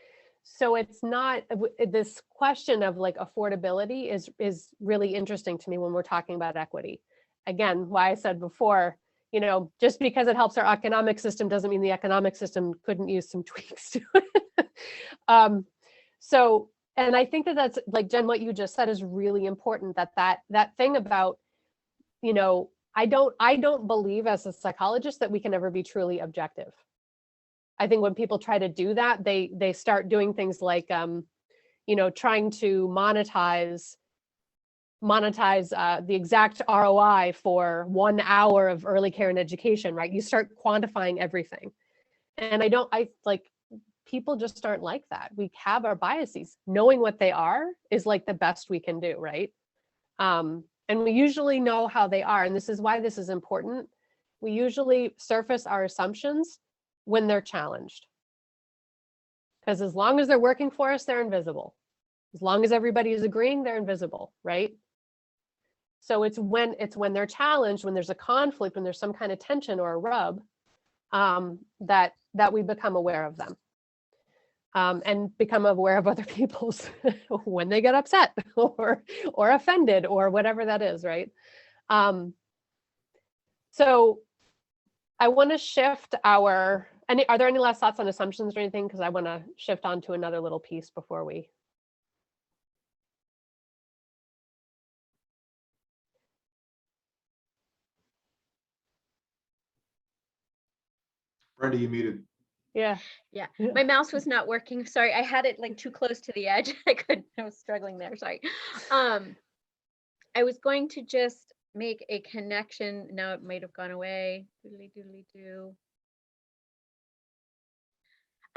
it's not, this question of like affordability is really interesting to me when we're talking about equity. Again, why I said before, you know, just because it helps our economic system doesn't mean the economic system couldn't use some tweaks to it. So, and I think that's like, Jen, what you just said is really important, that thing about, you know, I don't believe as a psychologist that we can ever be truly objective. I think when people try to do that, they start doing things like, you know, trying to monetize the exact ROI for 1 hour of early care and education, right? You start quantifying everything. And I like, people just aren't like that. We have our biases. Knowing what they are is like the best we can do, right? And we usually know how they are. And this is why this is important. We usually surface our assumptions when they're challenged. Because as long as they're working for us, they're invisible. As long as everybody is agreeing, they're invisible, right? So it's when they're challenged, when there's a conflict, when there's some kind of tension or a rub, that we become aware of them. And become aware of other people's when they get upset or offended or whatever that is, right? So I want to shift are there any last thoughts on assumptions or anything? Because I want to shift on to another little piece before we. Brenda, you muted. Yeah. My mouse was not working. Sorry, I had it like too close to the edge. I was struggling there. Sorry. I was going to just make a connection. Now it might have gone away. Doodly doodly doo.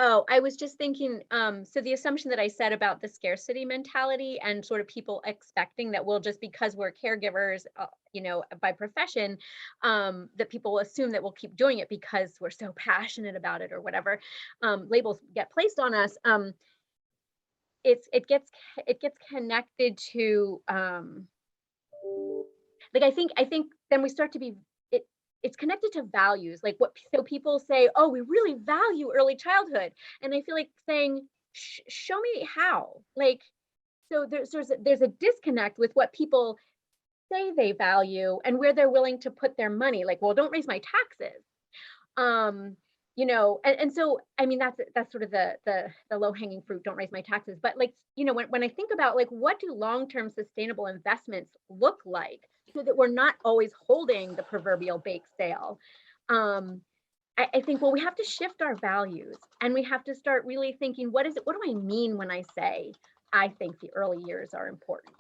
Oh, I was just thinking, so the assumption that I said about the scarcity mentality and sort of people expecting that we'll just because we're caregivers, you know, by profession, that people assume that we'll keep doing it because we're so passionate about it or whatever labels get placed on us. It gets connected to like I think then we start to be it's connected to values. Like so people say, oh, we really value early childhood. And I feel like saying, show me how. Like, so there's a disconnect with what people say they value and where they're willing to put their money. Like, well, don't raise my taxes. You know, and so, I mean, that's sort of the low hanging fruit, don't raise my taxes. But like, you know, when I think about like, what do long-term sustainable investments look like so that we're not always holding the proverbial bake sale? I think, well, we have to shift our values and we have to start really thinking, what do I mean when I say, I think the early years are important?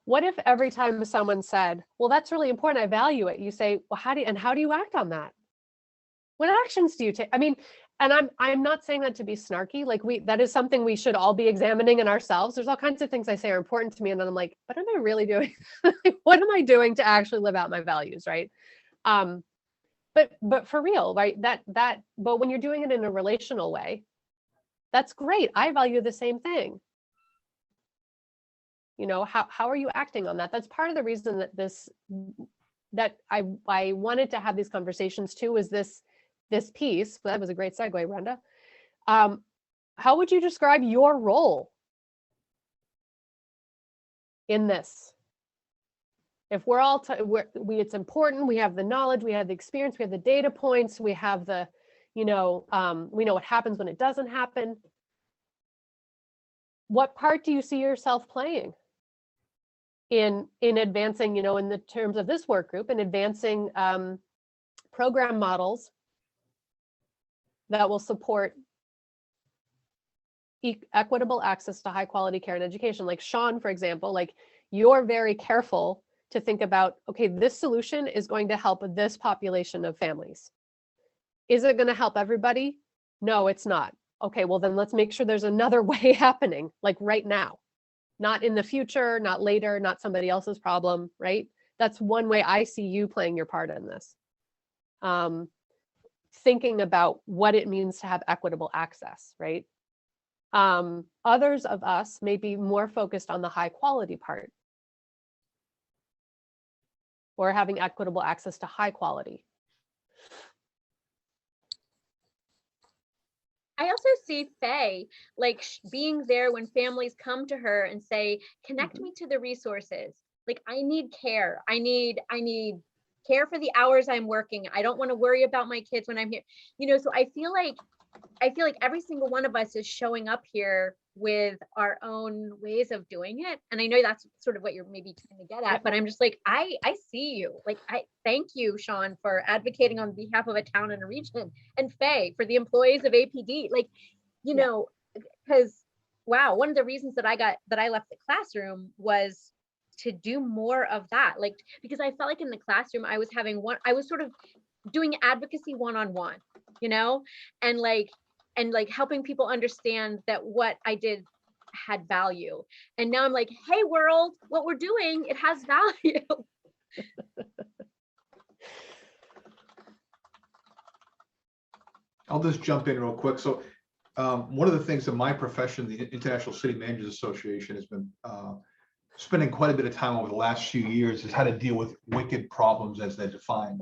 What if every time someone said, well, that's really important, I value it, you say, well, how do you act on that? What actions do you take? I mean, and I'm not saying that to be snarky, like that is something we should all be examining in ourselves. There's all kinds of things I say are important to me, and then I'm like, what am I really doing? What am I doing to actually live out my values, right? But for real, right? But when you're doing it in a relational way, that's great. I value the same thing. You know, how are you acting on that? That's part of the reason that I wanted to have these conversations too, is this piece. That was a great segue, Brenda. How would you describe your role in this? If we're all, it's important, we have the knowledge, we have the experience, we have the data points, we have the, you know, we know what happens when it doesn't happen. What part do you see yourself playing in advancing, you know, in the terms of this work group, and advancing program models that will support equitable access to high quality care and education? Like Shaun, for example, like you're very careful to think about, okay, this solution is going to help this population of families. Is it going to help everybody? No, it's not. Okay, well then let's make sure there's another way happening, like right now. Not in the future, not later, not somebody else's problem, right? That's one way I see you playing your part in this. Thinking about what it means to have equitable access, right? Others of us may be more focused on the high quality part, or having equitable access to high quality. I also see Faye like being there when families come to her and say, connect me to the resources. Like, I need care. I need care for the hours I'm working. I don't want to worry about my kids when I'm here. You know, so I feel like every single one of us is showing up here with our own ways of doing it. And I know that's sort of what you're maybe trying to get at, but I'm just like, I see you. Like, I thank you, Shaun, for advocating on behalf of a town and a region, and Faye for the employees of APD. Like, you know, because wow, one of the reasons that I left the classroom was to do more of that. Like, because I felt like in the classroom, I was sort of doing advocacy one-on-one, you know, and like helping people understand that what I did had value. And now I'm like, hey world, what we're doing, it has value. I'll just jump in real quick. So one of the things in my profession, the International City Managers Association, has been spending quite a bit of time over the last few years is how to deal with wicked problems as they're defined.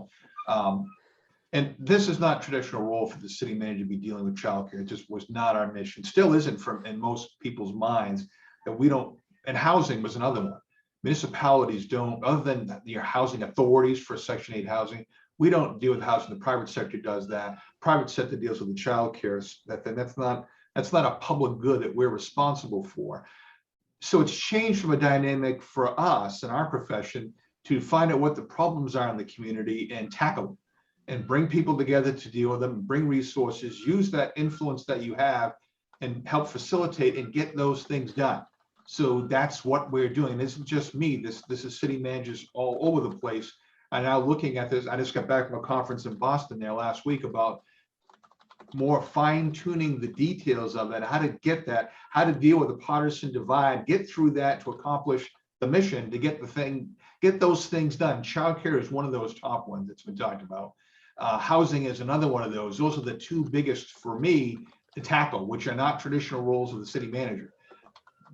And this is not traditional role for the city manager to be dealing with childcare. It just was not our mission. Still isn't in most people's minds, that we don't, and housing was another one. Municipalities don't, other than your housing authorities for Section 8 housing, we don't deal with housing. The private sector does that. Private sector deals with the childcare. That's not a public good that we're responsible for. So it's changed from a dynamic for us in our profession to find out what the problems are in the community and tackle them, and bring people together to deal with them, bring resources, use that influence that you have and help facilitate and get those things done. So that's what we're doing. This isn't just me. This is city managers all over the place. And now looking at this, I just got back from a conference in Boston there last week about more fine tuning the details of it, how to get that, how to deal with the partisan divide, get through that to accomplish the mission, to get those things done. Childcare is one of those top ones that's been talked about. Housing is another one of those. Those are the two biggest for me to tackle, which are not traditional roles of the city manager.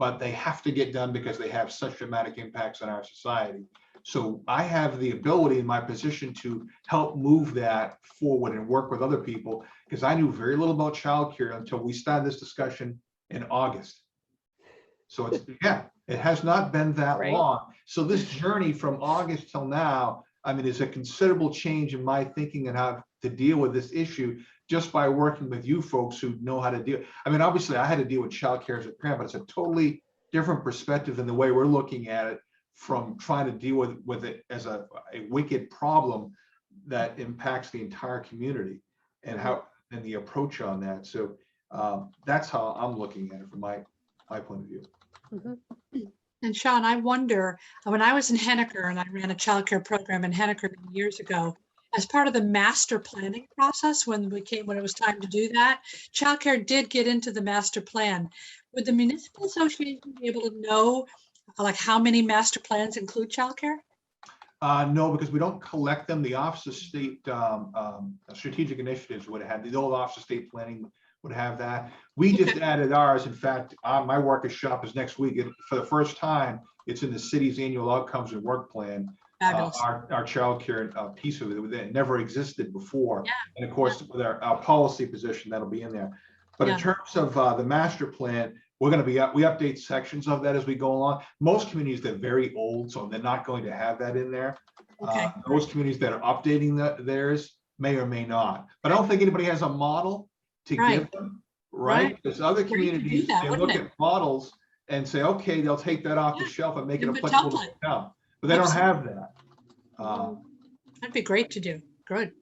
but they have to get done because they have such dramatic impacts on our society. So I have the ability in my position to help move that forward and work with other people, because I knew very little about childcare until we started this discussion in August. So it's, yeah, it has not been that Right. long. So this journey from August till now, I mean, is a considerable change in my thinking and how to deal with this issue, just by working with you folks who know how to deal. I mean, obviously I had to deal with childcare as a parent, but it's a totally different perspective than the way we're looking at it, from trying to deal with it as a wicked problem that impacts the entire community, and how, and the approach on that. So that's how I'm looking at it from my point of view. Mhm. And Shaun, I wonder, when I was in Henniker and I ran a childcare program in Henniker many years ago, as part of the master planning process, when it was time to do that, childcare did get into the master plan. Would the municipal association be able to know, like, how many master plans include childcare? No, because we don't collect them. The Office of State Strategic Initiatives would have, the old Office of State Planning would have that. We just added ours. In fact, my workers' shop is next week. For the first time, it's in the city's annual outcomes and work plan. Fabulous. Our childcare piece of it that never existed before. Yeah. And of course, with our policy position, that'll be in there. But in terms of the master plan, we're going to be we update sections of that as we go along. Most communities, they're very old, so they're not going to have that in there. Okay. Those communities that are updating theirs may or may not. But I don't think anybody has a model to give them, right? Because other Great to do communities, that, they wouldn't look it? at models and say, okay, they'll take that off the shelf and make it Give 'em a applicable to template. the town. But they don't have that. That'd be great to do. Good.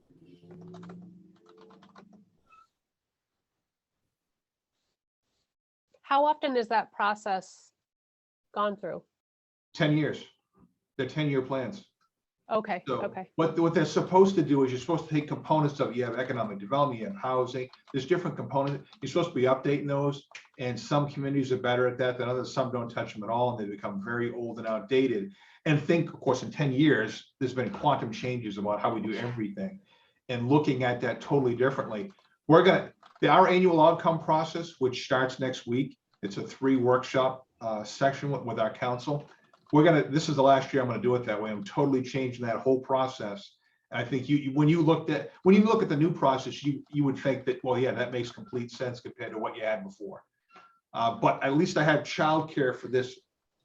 How often is that process gone through? 10 years. They're 10-year plans. Okay, So okay. what they're supposed to do is you're supposed to take components of, you have economic development, you have housing, there's different components. You're supposed to be updating those. And some communities are better at that than others. Some don't touch them at all, and they become very old and outdated. And think, of course, in 10 years, there's been quantum changes about how we do everything, and looking at that totally differently. Our annual outcome process, which starts next week, it's a 3 workshop section with our council. This is the last year I'm going to do it that way. I'm totally changing that whole process. And I think when you look at the new process, you would think that, well, yeah, that makes complete sense compared to what you had before. But at least I had childcare for this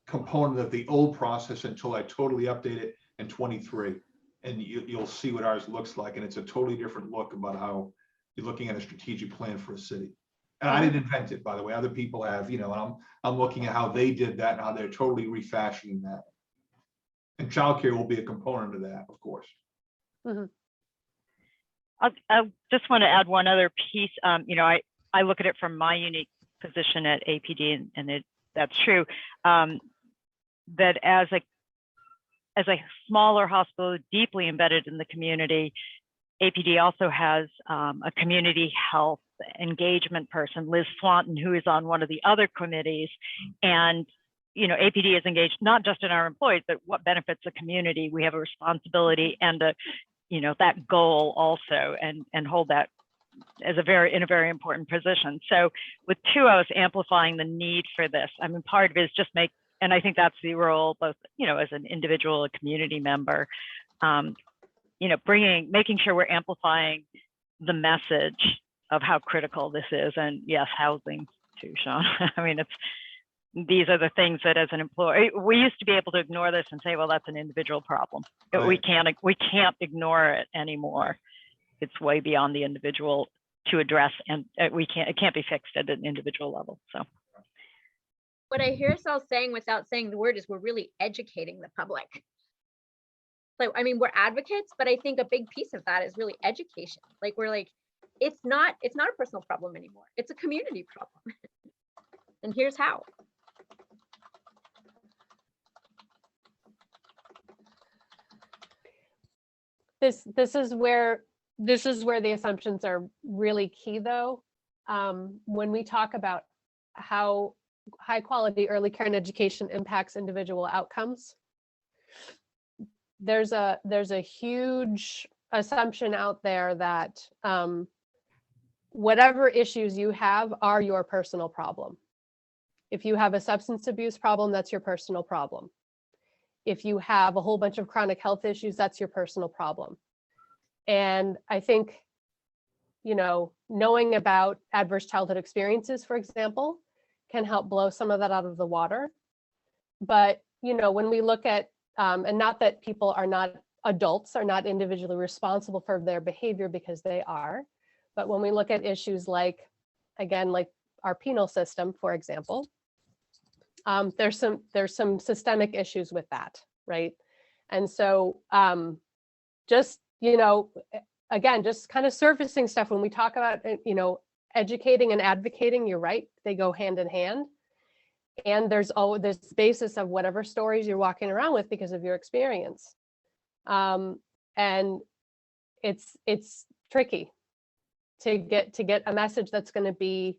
component of the old process until I totally update it in 23. And you'll see what ours looks like. And it's a totally different look about how you're looking at a strategic plan for a city. And I didn't invent it, by the way. Other people have, and I'm looking at how they did that and how they're totally refashioning that. And childcare will be a component of that, of course. Mhm. I just want to add one other piece. I look at it from my unique position at APD, and that's true. That as a smaller hospital deeply embedded in the community, APD also has a community health engagement person, Liz Swanton, who is on one of the other committees. And, APD is engaged not just in our employees, but what benefits the community. We have a responsibility and that goal also, and hold that as in a very important position. So with 2 of us amplifying the need for this, I mean, part of it is just and I think that's the role, both, as an individual, a community member, making sure we're amplifying the message of how critical this is. And yes, housing too, Shaun. I mean, these are the things that as an employee, we used to be able to ignore this and say, well, that's an individual problem. But we can't ignore it anymore. It's way beyond the individual to address, and it can't be fixed at an individual level. So What I hear Sal saying without saying the word is we're really educating the public. So, I mean, we're advocates, but I think a big piece of that is really education. Like, we're like, it's not a personal problem anymore. It's a community problem. And here's how. This is where the assumptions are really key, though. When we talk about how high quality early care and education impacts individual outcomes, there's a huge assumption out there that whatever issues you have are your personal problem. If you have a substance abuse problem, that's your personal problem. If you have a whole bunch of chronic health issues, that's your personal problem. And I think, you know, knowing about adverse childhood experiences, for example, can help blow some of that out of the water. But, you know, when we look at, and not that people are not, adults are not individually responsible for their behavior, because they are. But when we look at issues like, again, like our penal system, for example, there's some systemic issues with that, right? And so just, you know, again, just kind of surfacing stuff when we talk about, you know, educating and advocating, you're right, they go hand in hand. And there's always this basis of whatever stories you're walking around with because of your experience. And it's tricky to get a message that's going to be,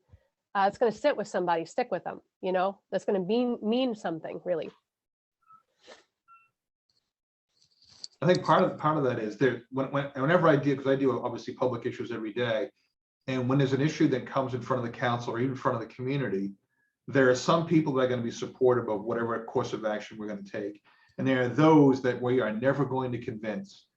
it's going to sit with somebody, stick with them, you know, that's going to mean something really. I think part of that is there, whenever I do, because I do obviously public issues every day, and when there's an issue that comes in front of the council or even in front of the community, there are some people that are going to be supportive of whatever course of action we're going to take. And there are those that we are never going to convince.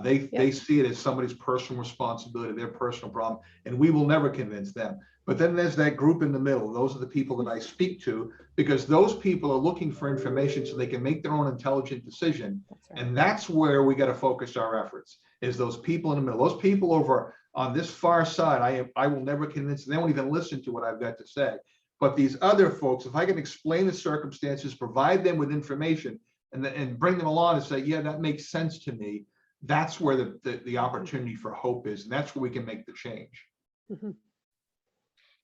They see it as somebody's personal responsibility, their personal problem, and we will never convince them. But then there's that group in the middle. Those are the people that I speak to, because those people are looking for information so they can make their own intelligent decision. That's right. And that's where we got to focus our efforts, is those people in the middle. Those people over on this far side, I will never convince them. They won't even listen to what I've got to say. But these other folks, if I can explain the circumstances, provide them with information, and bring them along and say, yeah, that makes sense to me, that's where the opportunity for hope is. And that's where we can make the change. Mm-hmm.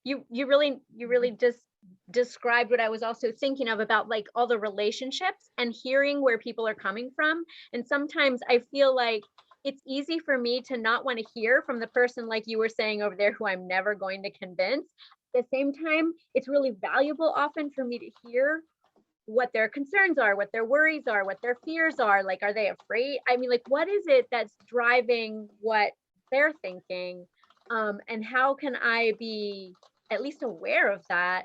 You really just described what I was also thinking of, about like all the relationships and hearing where people are coming from. And sometimes I feel like it's easy for me to not want to hear from the person, like you were saying over there, who I'm never going to convince. At the same time, it's really valuable often for me to hear what their concerns are, what their worries are, what their fears are. Like, are they afraid? I mean, like, what is it that's driving what they're thinking? And how can I be at least aware of that?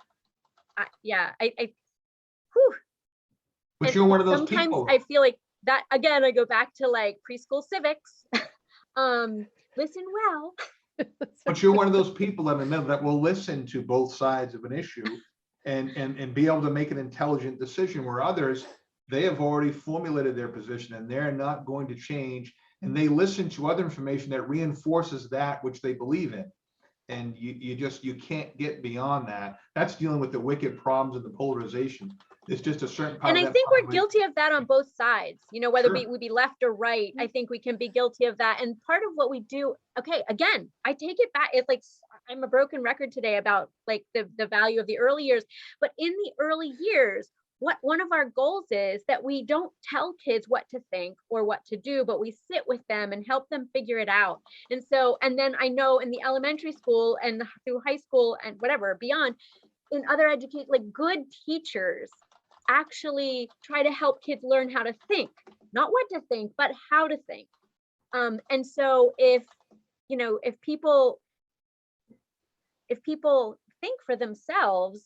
Whew. But And you're one of those sometimes people. I feel like that, again, I go back to like preschool civics. Listen well. But you're one of those people in the middle that will listen to both sides of an issue and be able to make an intelligent decision, where others, they have already formulated their position and they're not going to change. And they listen to other information that reinforces that which they believe in. And you can't get beyond that. That's dealing with the wicked problems of the polarization. It's just a certain part. And I think we're guilty of that on both sides, you know, whether we be left or right. I think we can be guilty of that. And part of what we do, okay, again, I take it back. It's like, I'm a broken record today about like the value of the early years, but in the early years, one of our goals is that we don't tell kids what to think or what to do, but we sit with them and help them figure it out. And so, and then I know in the elementary school and through high school and whatever beyond, in other education, like good teachers actually try to help kids learn how to think, not what to think, but how to think. And so if people think for themselves,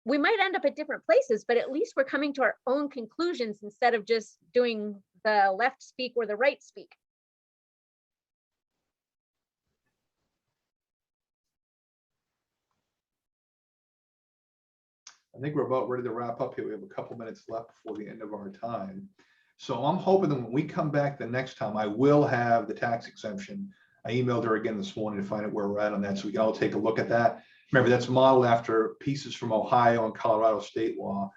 we might end up at different places, but at least we're coming to our own conclusions instead of just doing the left speak or the right speak. I think we're about ready to wrap up here. We have a couple minutes left before the end of our time. So I'm hoping that when we come back the next time, I will have the tax exemption. I emailed her again this morning to find out where we're at on that, so we can all take a look at that. Remember, that's modeled after pieces from Ohio and Colorado state law,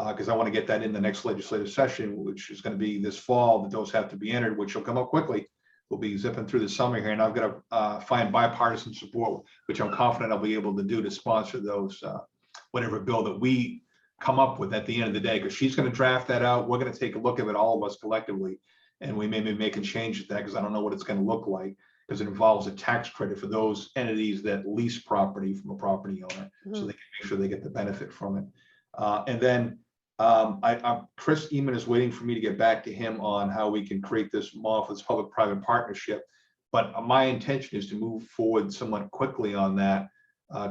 because I want to get that in the next legislative session, which is going to be this fall, that those have to be entered, which will come up quickly. We'll be zipping through the summer here, and I've got to find bipartisan support, which I'm confident I'll be able to do to sponsor those, whatever bill that we come up with at the end of the day, because she's going to draft that out. We're going to take a look at it, all of us collectively, and we may be making changes to that, because I don't know what it's going to look like, because it involves a tax credit for those entities that lease property from a property owner, so they can make sure they get the benefit from it. And then Chris Eman is waiting for me to get back to him on how we can create this model for this public-private partnership. But my intention is to move forward somewhat quickly on that,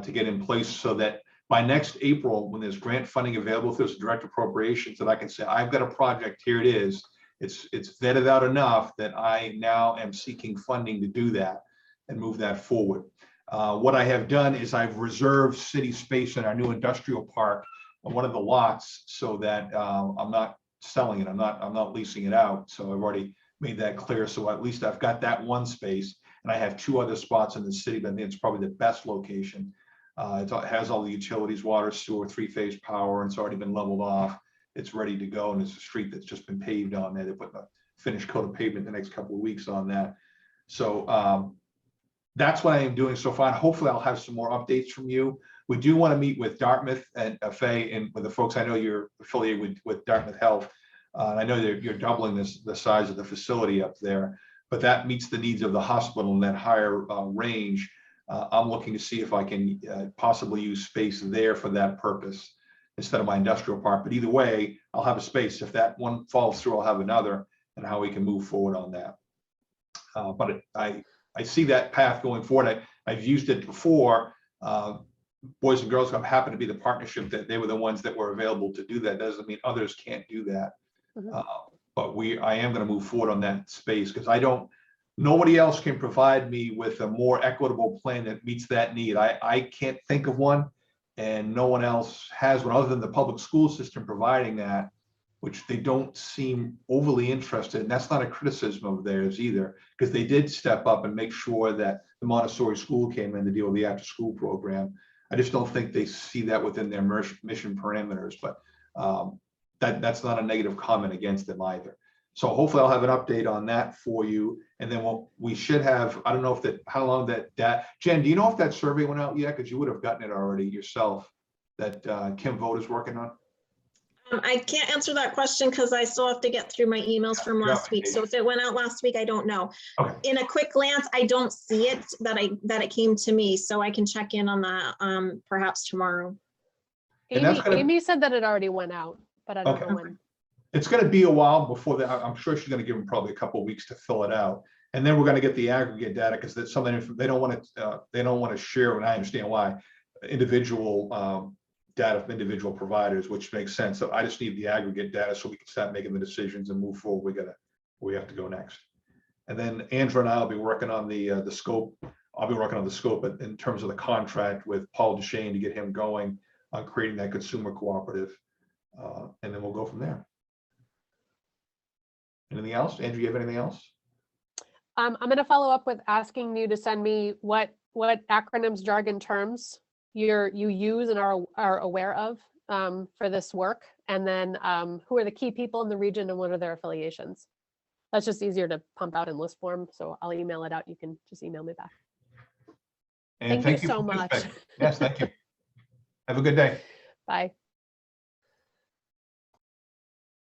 to get in place so that by next April, when there's grant funding available, if there's direct appropriations, that I can say, I've got a project, here it is. It's vetted out enough that I now am seeking funding to do that and move that forward. What I have done is I've reserved city space in our new industrial park on one of the lots so that I'm not selling it. I'm not leasing it out. So I've already made that clear. So at least I've got that one space, and I have 2 other spots in the city, but I think it's probably the best location. It has all the utilities, water, sewer, 3-phase power, and it's already been leveled off. It's ready to go, and it's a street that's just been paved on there. They're putting a finished coat of pavement the next couple of weeks on that. So that's what I am doing so far. Hopefully I'll have some more updates from you. We do want to meet with Dartmouth and Faye, and with the folks I know you're affiliated with Dartmouth Health. And I know that you're doubling the size of the facility up there, but that meets the needs of the hospital in that higher range. I'm looking to see if I can possibly use space there for that purpose instead of my industrial park. But either way, I'll have a space. If that one falls through, I'll have another, and how we can move forward on that. But I see that path going forward. I've used it before. Boys and Girls Club happened to be the partnership that they were the ones that were available to do that. Doesn't mean others can't do that. But I am going to move forward on that space because nobody else can provide me with a more equitable plan that meets that need. I can't think of one, and no one else has one other than the public school system providing that, which they don't seem overly interested in. That's not a criticism of theirs either, because they did step up and make sure that the Montessori school came in to deal with the after school program. I just don't think they see that within their mission parameters, but that's not a negative comment against them either. So hopefully I'll have an update on that for you. And then we should have, I don't know how long that Jen, do you know if that survey went out yet? Because you would have gotten it already yourself, that Kim Vogt is working on. I can't answer that question because I still have to get through my emails from last week. So if it went out last week, I don't know. Okay. In a quick glance, I don't see it that it came to me, so I can check in on that perhaps tomorrow. Amy said that it already went out, but I don't know when. It's going to be a while before that. I'm sure she's going to give them probably a couple of weeks to fill it out, and then we're going to get the aggregate data because that's something they don't want to share, and I understand why, individual data from individual providers, which makes sense. So I just need the aggregate data so we can start making the decisions and move forward. We have to go next, and then Andrew and I will be working on the scope. I'll be working on the scope in terms of the contract with Paul Duchesne to get him going on creating that consumer cooperative, and then we'll go from there. Anything else? Andrew, you have anything else? I'm going to follow up with asking you to send me what acronyms, jargon terms you use and are aware of for this work, and then who are the key people in the region and what are their affiliations. That's just easier to pump out in list form, so I'll email it out. You can just email me back. And thank you so for much. Yes, thank you. Have a good day. Bye.